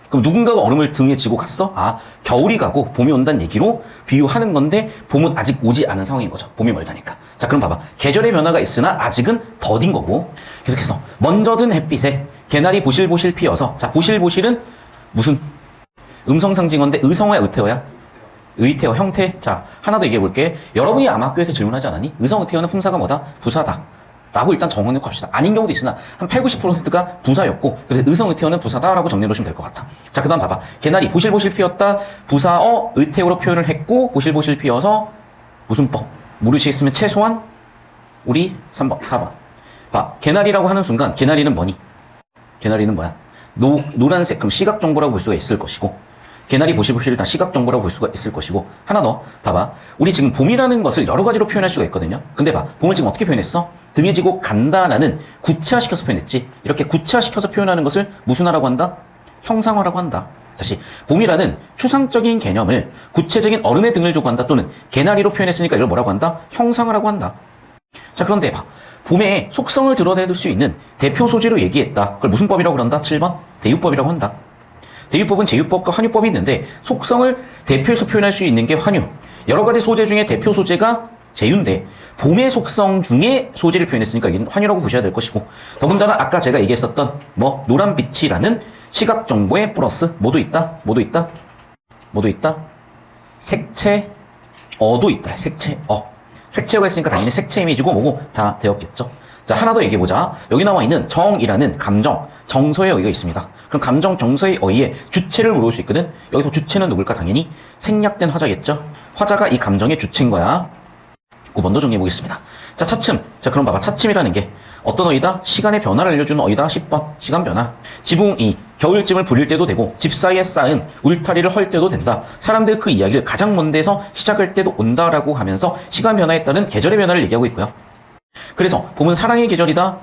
Speaker 2: 그럼 누군가가 얼음을 등에 지고 갔어? 아, 겨울이 가고 봄이 온다는 얘기로 비유하는 건데 봄은 아직 오지 않은 상황인 거죠. 봄이 멀다니까. 자, 그럼 봐봐. 계절의 변화가 있으나 아직은 더딘 거고. 계속해서 먼저 든 햇빛에 개나리 보실보실 피어서. 자, 보실보실은 무슨 음성상징어인데 의성어야 의태어야? 의태어, 형태. 자, 하나 더 얘기해 볼게. 여러분이 아마 학교에서 질문하지 않았니? 의성 의태어는 품사가 뭐다? 부사다. 라고 일단 정리해 놓고 합시다. 아닌 경우도 있으나 한 8, 90%가 부사였고, 그래서 의성 의태어는 부사다라고 정리해 놓으시면 될 것 같아. 자, 그 다음 봐봐. 개나리 보실보실 피었다. 부사어 의태어로 표현을 했고, 보실보실 피어서 무슨 법? 모르시겠으면 최소한 우리 3번, 4번. 봐. 개나리라고 하는 순간 개나리는 뭐니? 개나리는 뭐야? 노란색. 그럼 시각 정보라고 볼 수가 있을 것이고, 개나리 보실보실을 다 시각 정보라고 볼 수가 있을 것이고, 하나 더 봐봐. 우리 지금 봄이라는 것을 여러 가지로 표현할 수가 있거든요. 근데 봐. 봄을 지금 어떻게 표현했어? 등에 지고 간다라는 구체화시켜서 표현했지. 이렇게 구체화시켜서 표현하는 것을 무슨 화라고 한다? 형상화라고 한다. 다시, 봄이라는 추상적인 개념을 구체적인 얼음의 등을 주고 한다, 또는 개나리로 표현했으니까 이걸 뭐라고 한다? 형상화라고 한다. 자, 그런데 봐. 봄의 속성을 드러낼 수 있는 대표 소재로 얘기했다. 그걸 무슨 법이라고 그런다? 7번 대유법이라고 한다. 대유법은 제유법과 환유법이 있는데 속성을 대표해서 표현할 수 있는 게 환유. 여러 가지 소재 중에 대표 소재가 제유인데 봄의 속성 중에 소재를 표현했으니까 이게 환유라고 보셔야 될 것이고, 더군다나 아까 제가 얘기했었던 뭐 노란빛이라는 시각 정보에 플러스 뭐도 있다? 뭐도 있다? 뭐도 있다? 색채어도 있다. 색채어가 있으니까 당연히 색채 이미지고 뭐고 다 되었겠죠. 자, 하나 더 얘기해보자. 여기 나와 있는 정이라는 감정, 정서의 어휘가 있습니다. 그럼 감정, 정서의 어휘에 주체를 물어볼 수 있거든. 여기서 주체는 누굴까? 당연히 생략된 화자겠죠. 화자가 이 감정의 주체인 거야. 9번도 정리해보겠습니다. 자, 차츰. 자, 그럼 봐봐. 차츰이라는 게 어떤 어휘다? 시간의 변화를 알려주는 어휘다. 10번. 시간 변화. 지붕이 겨울짐을 부릴 때도 되고 집 사이에 쌓은 울타리를 헐 때도 된다. 사람들 그 이야기를 가장 먼 데서 시작할 때도 온다라고 하면서 시간 변화에 따른 계절의 변화를 얘기하고 있고요. 그래서 봄은 사랑의 계절이다.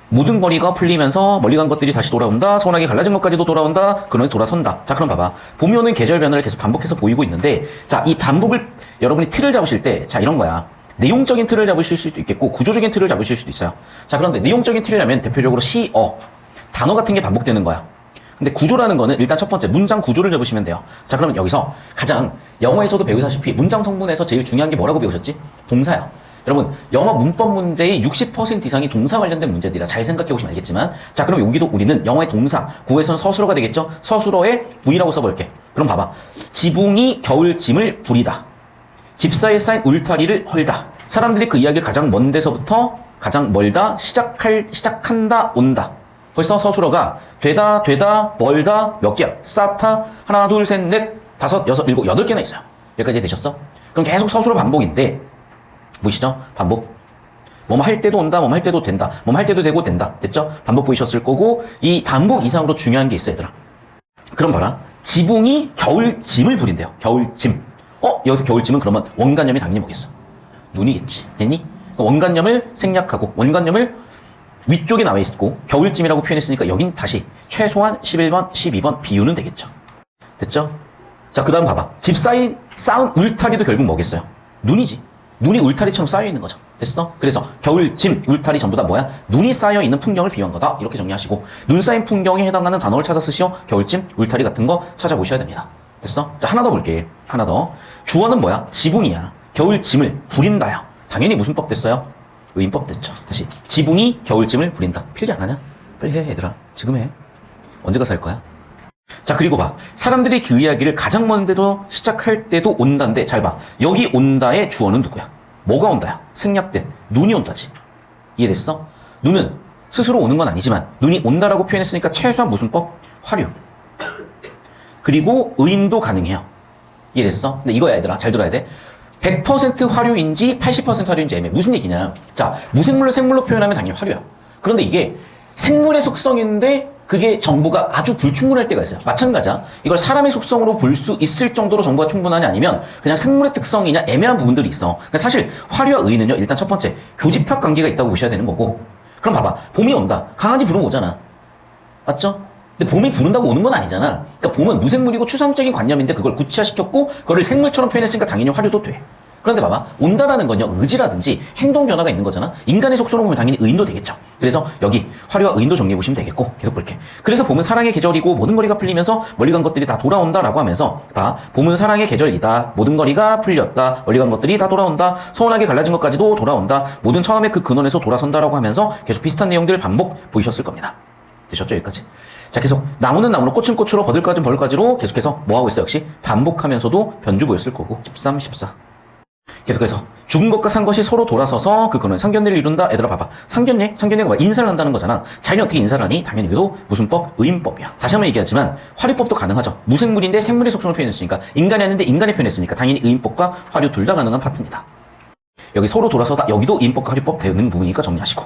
Speaker 2: 모든 거리가 풀리면서 멀리 간 것들이 다시 돌아온다. 서운하게 갈라진 것까지도 돌아온다. 그러니 돌아선다. 자, 그럼 봐봐. 봄이 오는 계절 변화를 계속 반복해서 보이고 있는데, 자, 이 반복을 여러분이 틀을 잡으실 때, 자, 이런 거야. 내용적인 틀을 잡으실 수도 있겠고 구조적인 틀을 잡으실 수도 있어요. 자, 그런데 내용적인 틀이라면 대표적으로 시, 단어 같은 게 반복되는 거야. 근데 구조라는 거는 일단 첫 번째 문장 구조를 잡으시면 돼요. 자, 그러면 여기서 가장 영어에서도 배우다시피 문장 성분에서 제일 중요한 게 뭐라고 배우셨지? 동사야. 여러분, 영어 문법 문제의 60% 이상이 동사 관련된 문제들이라 잘 생각해 보시면 알겠지만, 자, 그럼 여기도 우리는 영어의 동사, 구에서는 서술어가 되겠죠? 서술어에 V라고 써볼게. 그럼 봐봐. 지붕이 겨울짐을 부리다. 집 사이에 쌓인 울타리를 헐다. 사람들이 그 이야기를 가장 먼 데서부터 가장 멀다, 시작한다, 온다. 벌써 서술어가 되다, 멀다, 몇 개야? 쌓다, 하나, 둘, 셋, 넷, 다섯, 여섯, 일곱, 8개나 있어요. 여기까지 되셨어? 그럼 계속 서술어 반복인데, 보이시죠? 반복. 뭐뭐 할 때도 온다, 뭐뭐 할 때도 된다, 뭐뭐 할 때도 되고 된다. 됐죠? 반복 보이셨을 거고, 이 반복 이상으로 중요한 게 있어, 얘들아. 그럼 봐라. 지붕이 겨울짐을 부린대요. 겨울짐. 여기서 겨울짐은 그러면 원관념이 당연히 뭐겠어? 눈이겠지. 됐니? 원관념을 생략하고, 원관념을 위쪽에 나와 있고, 겨울짐이라고 표현했으니까 여긴 다시 최소한 11번, 12번 비유는 되겠죠. 됐죠? 자, 그 다음 봐봐. 집 사이 쌓은 울타리도 결국 뭐겠어요? 눈이지. 눈이 울타리처럼 쌓여 있는 거죠. 됐어? 그래서 겨울짐, 울타리 전부 다 뭐야? 눈이 쌓여 있는 풍경을 비유한 거다. 이렇게 정리하시고, 눈 쌓인 풍경에 해당하는 단어를 찾아 쓰시오. 겨울짐, 울타리 같은 거 찾아보셔야 됩니다. 됐어? 자, 하나 더 볼게. 하나 더. 주어는 뭐야? 지붕이야. 겨울짐을 부린다야. 당연히 무슨 법 됐어요? 의인법 됐죠. 다시. 지붕이 겨울짐을 부린다. 필기 안 하냐? 빨리 해, 얘들아. 지금 해. 언제 가서 할 거야? 자, 그리고 봐. 사람들이 그 이야기를 가장 먼데도 시작할 때도 온다인데, 잘 봐. 여기 온다의 주어는 누구야? 뭐가 온다야? 생략된 눈이 온다지. 이해됐어? 눈은 스스로 오는 건 아니지만 눈이 온다라고 표현했으니까 최소한 무슨 법? 화류. 그리고 의인도 가능해요. 이해됐어? 근데 이거야, 얘들아. 잘 들어야 돼. 100% 화류인지 80% 화류인지 애매해. 무슨 얘기냐? 자, 무생물로 생물로 표현하면 당연히 화류야. 그런데 이게 생물의 속성인데 그게 정보가 아주 불충분할 때가 있어요. 마찬가지야. 이걸 사람의 속성으로 볼 수 있을 정도로 정보가 충분하냐 아니면 그냥 생물의 특성이냐 애매한 부분들이 있어. 그러니까 사실 화류와 의는요. 일단 첫 번째 교집합 관계가 있다고 보셔야 되는 거고. 그럼 봐봐. 봄이 온다. 강아지 부르면 오잖아. 맞죠? 근데 봄이 부른다고 오는 건 아니잖아. 그러니까 봄은 무생물이고 추상적인 관념인데 그걸 구체화시켰고 그걸 생물처럼 표현했으니까 당연히 화류도 돼. 그런데 봐봐. 온다라는 건요. 의지라든지 행동 변화가 있는 거잖아. 인간의 속성으로 보면 당연히 의인도 되겠죠. 그래서 여기 화류와 의인도 정리해 보시면 되겠고 계속 볼게. 그래서 봄은 사랑의 계절이고 모든 거리가 풀리면서 멀리 간 것들이 다 돌아온다라고 하면서 봐. 봄은 사랑의 계절이다. 모든 거리가 풀렸다. 멀리 간 것들이 다 돌아온다. 서운하게 갈라진 것까지도 돌아온다. 모든 처음에 그 근원에서 돌아선다라고 하면서 계속 비슷한 내용들 반복 보이셨을 겁니다. 되셨죠? 여기까지. 자, 계속 나무는 나무로 꽃은 꽃으로 버들까지는 버들까지로 계속해서 뭐하고 있어? 역시 반복하면서도 변주 보였을 거고 13, 14 계속해서 죽은 것과 산 것이 서로 돌아서서 그 근원 상견례를 이룬다. 얘들아 봐봐. 상견례가 뭐 인사를 한다는 거잖아. 자연이 어떻게 인사를 하니? 당연히 이것도 무슨 법? 의인법이야. 다시 한번 얘기하지만 화류법도 가능하죠. 무생물인데 생물의 속성을 표현했으니까 인간이 아닌데 인간이 표현했으니까 당연히 의인법과 화류 둘 다 가능한 파트입니다. 여기 서로 돌아서다. 여기도 의인법과 화류법 되는 부분이니까 정리하시고.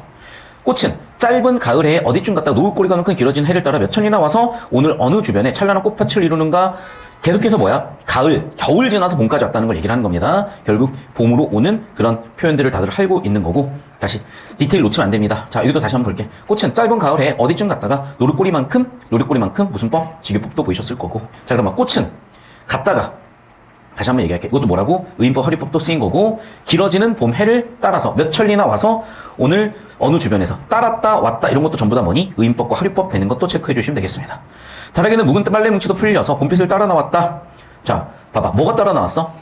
Speaker 2: 꽃은 짧은 가을에 어디쯤 갔다가 노을꼬리가 오는 큰 길어진 해를 따라 몇 천리나 와서 오늘 어느 주변에 찬란한 꽃밭을 이루는가. 계속해서 뭐야? 가을, 겨울 지나서 봄까지 왔다는 걸 얘기를 하는 겁니다. 결국 봄으로 오는 그런 표현들을 다들 알고 있는 거고. 다시 디테일 놓치면 안 됩니다. 자, 여기도 다시 한번 볼게. 꽃은 짧은 가을에 어디쯤 갔다가 노을꼬리만큼 무슨 법? 직유법도 보이셨을 거고. 자, 그럼 꽃은 갔다가 다시 한번 얘기할게. 이것도 뭐라고? 의인법, 화류법도 쓰인 거고. 길어지는 봄 해를 따라서 몇 천리나 와서 오늘 어느 주변에서 따랐다 왔다 이런 것도 전부 다 뭐니? 의인법과 화류법 되는 것도 체크해 주시면 되겠습니다. 다락에는 묵은 빨래 뭉치도 풀려서 봄빛을 따라 나왔다. 자, 봐봐. 뭐가 따라 나왔어?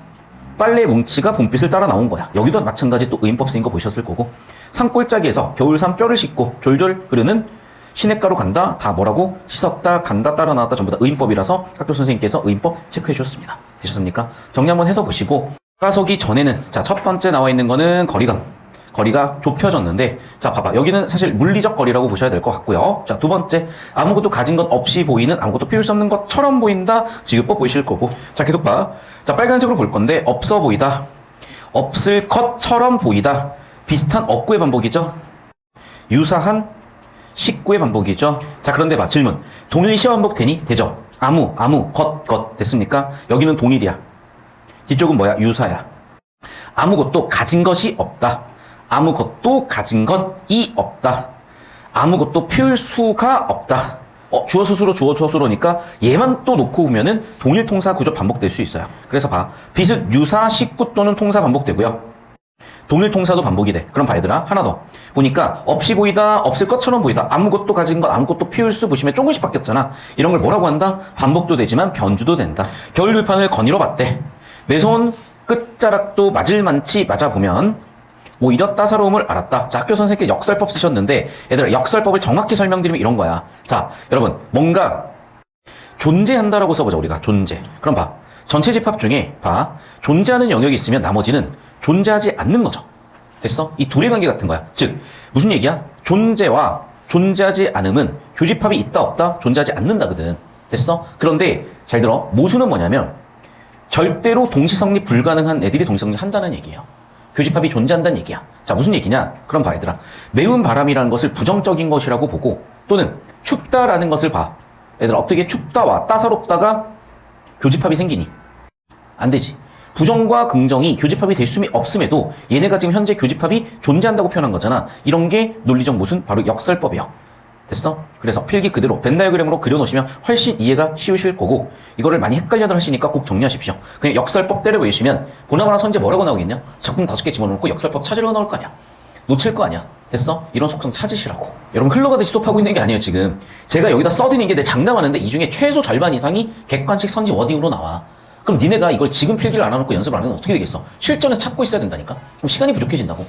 Speaker 2: 빨래 뭉치가 봄빛을 따라 나온 거야. 여기도 마찬가지 또 의인법 쓰인 거 보셨을 거고. 산골짜기에서 겨울산 뼈를 씻고 졸졸 흐르는 시냇가로 간다. 다 뭐라고? 씻었다, 간다, 따라 나왔다. 전부 다 의인법이라서 학교 선생님께서 의인법 체크해 주셨습니다. 되셨습니까? 정리 한번 해서 보시고. 따라서기 전에는 자, 첫 번째 나와 있는 거는 거리가 좁혀졌는데, 자, 봐봐. 여기는 사실 물리적 거리라고 보셔야 될 것 같고요. 자, 두 번째. 아무것도 가진 것 없이 보이는, 아무것도 피울 수 없는 것처럼 보인다. 지급법 보이실 거고. 자, 계속 봐. 자, 빨간색으로 볼 건데, 없어 보이다. 없을 것처럼 보이다. 비슷한 억구의 반복이죠. 유사한 식구의 반복이죠. 자, 그런데 봐. 질문. 동일시와 반복되니? 되죠. 아무, 것. 됐습니까? 여기는 동일이야. 뒤쪽은 뭐야? 유사야. 아무것도 가진 것이 없다. 아무것도 가진 것이 없다. 아무것도 피울 수가 없다. 주어 수수로니까 얘만 또 놓고 보면은 동일 통사 구조 반복될 수 있어요. 그래서 봐. 비슷 유사 식구 또는 통사 반복되고요. 동일 통사도 반복이 돼. 그럼 봐, 얘들아. 하나 더. 보니까 없이 보이다, 없을 것처럼 보이다. 아무것도 가진 것, 아무것도 피울 수 보시면 조금씩 바뀌었잖아. 이런 걸 뭐라고 한다? 반복도 되지만 변주도 된다. 겨울 들판을 거닐어 봤대. 매서운 끝자락도 맞을 만치 맞아보면 오히려 따사로움을 알았다. 자, 학교 선생님께 역설법 쓰셨는데 얘들아, 역설법을 정확히 설명드리면 이런 거야. 자, 여러분, 뭔가 존재한다라고 써보자. 우리가 존재. 그럼 봐. 전체 집합 중에 봐. 존재하는 영역이 있으면 나머지는 존재하지 않는 거죠. 됐어? 이 둘의 관계 같은 거야. 즉, 무슨 얘기야? 존재와 존재하지 않음은 교집합이 있다 없다 존재하지 않는다거든. 됐어? 그런데 잘 들어. 모순은 뭐냐면 절대로 동시성립 불가능한 애들이 동시성립 한다는 얘기예요. 교집합이 존재한다는 얘기야. 자, 무슨 얘기냐? 그럼 봐, 얘들아. 매운 바람이라는 것을 부정적인 것이라고 보고, 또는 춥다라는 것을 봐. 얘들아, 어떻게 춥다와 따사롭다가 교집합이 생기니? 안 되지. 부정과 긍정이 교집합이 될 수는 없음에도 얘네가 지금 현재 교집합이 존재한다고 표현한 거잖아. 이런 게 논리적 모순, 바로 역설법이야. 됐어? 그래서 필기 그대로 벤 다이어그램으로 그려놓으시면 훨씬 이해가 쉬우실 거고, 이거를 많이 헷갈려들 하시니까 꼭 정리하십시오. 그냥 역설법 때려 외우시면 보나마나 선제 뭐라고 나오겠냐? 작품 5개 집어넣고 역설법 찾으려고 나올 거 아니야. 놓칠 거 아니야. 됐어? 이런 속성 찾으시라고. 여러분 흘러가듯이 스톱하고 있는 게 아니에요 지금. 제가 여기다 써드리는 게 내 장담하는데 이 중에 최소 절반 이상이 객관식 선지 워딩으로 나와. 그럼 니네가 이걸 지금 필기를 안 해놓고 연습을 안 하면 어떻게 되겠어? 실전에서 찾고 있어야 된다니까? 그럼 시간이 부족해진다고.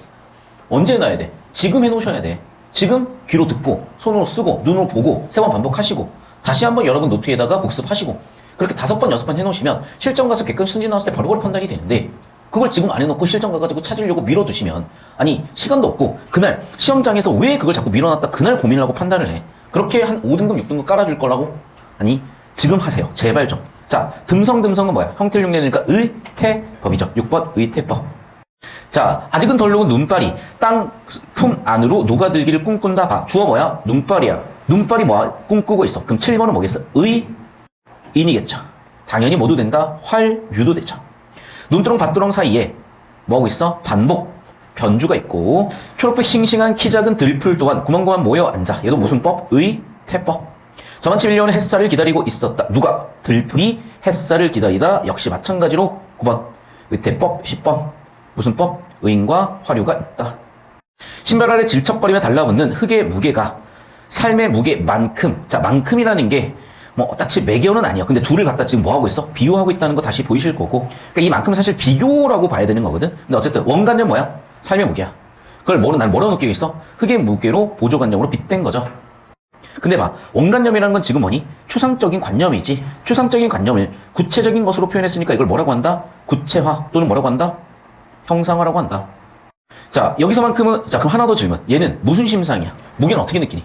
Speaker 2: 언제 해놔야 돼? 지금 해놓으셔야 돼. 지금 귀로 듣고 손으로 쓰고 눈으로 보고 3번 반복하시고 다시 한번 여러분 노트에다가 복습하시고 그렇게 5번 6번 해놓으시면 실전 가서 객관 선지 나왔을 때 바로바로 판단이 되는데, 그걸 지금 안 해놓고 실전 가가지고 찾으려고 밀어두시면, 아니 시간도 없고 그날 시험장에서 왜 그걸 자꾸 밀어놨다 그날 고민을 하고 판단을 해. 그렇게 한 5등급 6등급 깔아줄 거라고? 아니 지금 하세요. 제발 좀. 자, 듬성은 뭐야? 형태를 흉내내니까 의태법이죠. 6번 의태법. 자, 아직은 덜 녹은 눈발이 땅 품 안으로 녹아들기를 꿈꾼다. 봐. 주어 뭐야? 눈발이야. 눈발이 뭐야? 꿈꾸고 있어. 그럼 7번은 뭐겠어? 의인이겠죠. 당연히 뭐도 된다? 활유도 되죠. 눈두렁 밭두렁 사이에 뭐하고 있어? 반복 변주가 있고, 초록빛 싱싱한 키 작은 들풀 또한 고만고만 모여 앉아. 얘도 무슨 법? 의태법. 저만치 밀려오는 햇살을 기다리고 있었다. 누가? 들풀이 햇살을 기다리다. 역시 마찬가지로 9번 의태법. 10번 무슨 법? 의인과 화류가 있다. 신발 아래 질척거리며 달라붙는 흙의 무게가 삶의 무게만큼. 자, 만큼이라는 게 뭐 딱히 매겨는 아니야. 근데 둘을 갖다 지금 뭐 하고 있어? 비교하고 있다는 거 다시 보이실 거고, 그러니까 이 만큼은 사실 비교라고 봐야 되는 거거든. 근데 어쨌든 원관념 뭐야? 삶의 무게야. 그걸 난 뭐라고 느끼고 있어? 흙의 무게로 보조관념으로 빗댄 거죠. 근데 봐, 원관념이라는 건 지금 뭐니? 추상적인 관념이지. 추상적인 관념을 구체적인 것으로 표현했으니까 이걸 뭐라고 한다? 구체화 또는 뭐라고 한다? 형상화라고 한다. 자, 여기서만큼은, 자, 그럼 하나 더 질문. 얘는 무슨 심상이야? 무게는 어떻게 느끼니?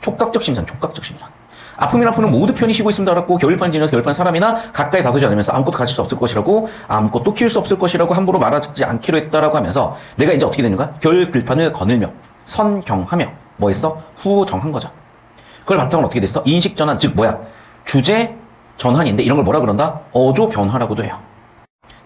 Speaker 2: 촉각적 심상, 촉각적 심상. 아픔이나 아픔은 모두 편히 쉬고 있음을 알았고, 겨울판 지나서 겨울판 사람이나 가까이 다투지 않으면서 아무것도 가질 수 없을 것이라고, 아무것도 키울 수 없을 것이라고 함부로 말하지 않기로 했다라고 하면서 내가 이제 어떻게 되는가? 겨울 들판을 거늘며 선경하며 뭐 했어? 후정한 거죠. 그걸 바탕으로 어떻게 됐어? 인식 전환, 즉 뭐야? 주제 전환인데 이런 걸 뭐라 그런다? 어조 변화라고도 해요.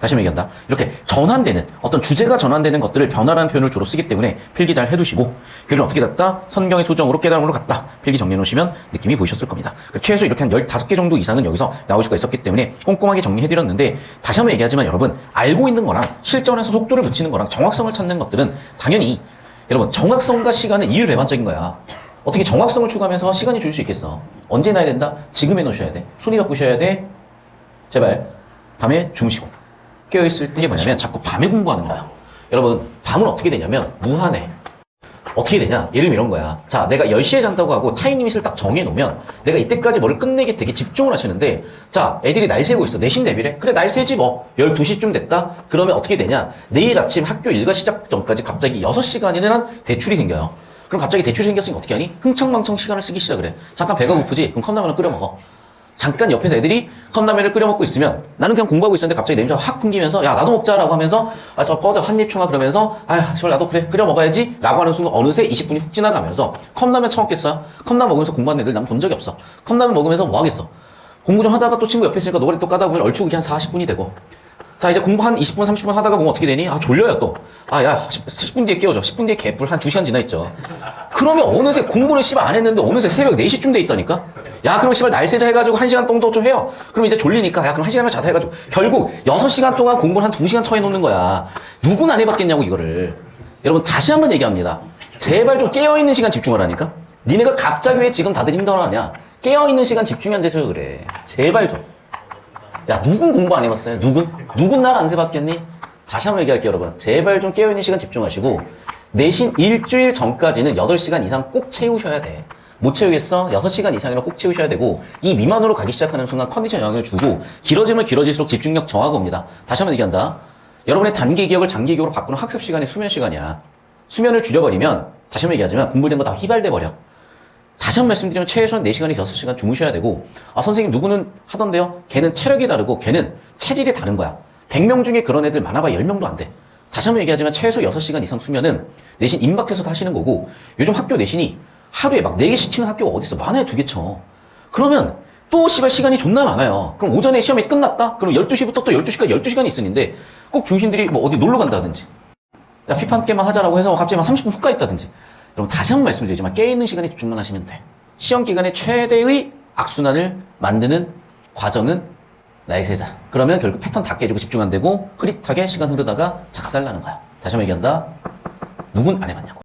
Speaker 2: 다시 한번 얘기한다. 이렇게 전환되는, 어떤 주제가 전환되는 것들을 변화라는 표현을 주로 쓰기 때문에 필기 잘 해두시고, 결론 어떻게 갔다? 선경의 수정으로 깨달음으로 갔다. 필기 정리해 놓으시면 느낌이 보이셨을 겁니다. 최소 이렇게 한 15개 정도 이상은 여기서 나올 수가 있었기 때문에 꼼꼼하게 정리해드렸는데, 다시 한번 얘기하지만 여러분, 알고 있는 거랑 실전에서 속도를 붙이는 거랑 정확성을 찾는 것들은 당연히, 여러분, 정확성과 시간은 이율배반적인 거야. 어떻게 정확성을 추구하면서 시간이 줄 수 있겠어? 언제 해놔야 된다? 지금 해놓으셔야 돼. 손이 바쁘셔야 돼. 제발 밤에 주무시고 깨어있을 때. 이게 뭐냐면 자꾸 밤에 공부하는 거야. 여러분, 밤은 어떻게 되냐면 무한해. 어떻게 되냐? 예를 들면 이런 거야. 자, 내가 10시에 잔다고 하고 타임 리밋을 딱 정해놓으면 내가 이때까지 뭐를 끝내기 위해서 되게 집중을 하시는데, 자, 애들이 날 새고 있어. 내신 대비래. 그래, 날 새지 뭐. 12시쯤 됐다? 그러면 어떻게 되냐? 내일 아침 학교 일과 시작 전까지 갑자기 6시간이나 대출이 생겨요. 그럼 갑자기 대출이 생겼으니까 어떻게 하니? 흥청망청 시간을 쓰기 시작을 해. 잠깐 배가 고프지? 그럼 컵라면을 끓여 먹어. 잠깐 옆에서 애들이 컵라면을 끓여 먹고 있으면 나는 그냥 공부하고 있었는데 갑자기 냄새가 확 풍기면서 야, 나도 먹자라고 하면서 아, 저 꺼져 한입 충아 그러면서 아휴, 저 나도 그래 끓여 먹어야지 라고 하는 순간 어느새 20분이 훅 지나가면서 컵라면 처먹겠어요? 컵라면 먹으면서 공부하는 애들 난 본 적이 없어. 컵라면 먹으면서 뭐 하겠어? 공부 좀 하다가 또 친구 옆에 있으니까 노가리 또 까다 보면 얼추 그게 한 40분이 되고, 자, 이제 공부 한 20분, 30분 하다가 보면 어떻게 되니? 아, 졸려요, 또. 아, 야, 10분 뒤에 깨워줘. 10분 뒤에 개뿔 한 2시간 지나 있죠. 그러면 어느새 공부는 씨발 안 했는데 어느새 새벽 4시쯤 돼 있다니까? 야, 그럼 씨발 날새자 해가지고 1시간 정도 좀 해요. 그럼 이제 졸리니까, 야, 그럼 1시간을 자다 해가지고, 결국 6시간 동안 공부를 한 2시간 처해놓는 거야. 누군 안 해봤겠냐고, 이거를. 여러분, 다시 한번 얘기합니다. 제발 좀 깨어있는 시간 집중하라니까? 니네가 갑자기 왜 지금 다들 힘들어하냐? 깨어있는 시간 집중이 안 돼서 그래. 제발 좀. 야, 누군 공부 안 해봤어요? 누군 날 안 세봤겠니? 다시 한번 얘기할게요, 여러분. 제발 좀 깨어있는 시간 집중하시고, 내신 일주일 전까지는 8시간 이상 꼭 채우셔야 돼. 못 채우겠어? 6시간 이상이라 꼭 채우셔야 되고, 이 미만으로 가기 시작하는 순간 컨디션 영향을 주고, 길어지면 길어질수록 집중력 저하가 옵니다. 다시 한번 얘기한다. 여러분의 단기 기억을 장기 기억으로 바꾸는 학습 시간이 수면 시간이야. 수면을 줄여버리면, 다시 한번 얘기하지만 공부된 거 다 휘발돼 버려. 다시 한번 말씀드리면 최소한 4시간에서 6시간 주무셔야 되고, 아, 선생님 누구는 하던데요? 걔는 체력이 다르고 걔는 체질이 다른 거야. 100명 중에 그런 애들 많아봐 10명도 안 돼. 다시 한번 얘기하지만 최소 6시간 이상 수면은 내신 임박해서도 하시는 거고, 요즘 학교 내신이 하루에 막 4개씩 치는 학교가 어딨어? 많아요, 2개 쳐. 그러면 또 씨발 시간이 존나 많아요. 그럼 오전에 시험이 끝났다? 그럼 12시부터 또 12시까지 12시간이 있었는데 꼭 중신들이 뭐 어디 놀러 간다든지, 야, 피파 한 게임만 하자라고 해서 갑자기 막 30분 훅 가 있다든지. 여러분 다시 한번 말씀드리지만 깨있는 시간에 집중만 하시면 돼. 시험 기간에 최대의 악순환을 만드는 과정은 나의 세자. 그러면 결국 패턴 다 깨지고 집중 안 되고 흐릿하게 시간 흐르다가 작살나는 거야. 다시 한번 얘기한다. 누군 안 해봤냐고.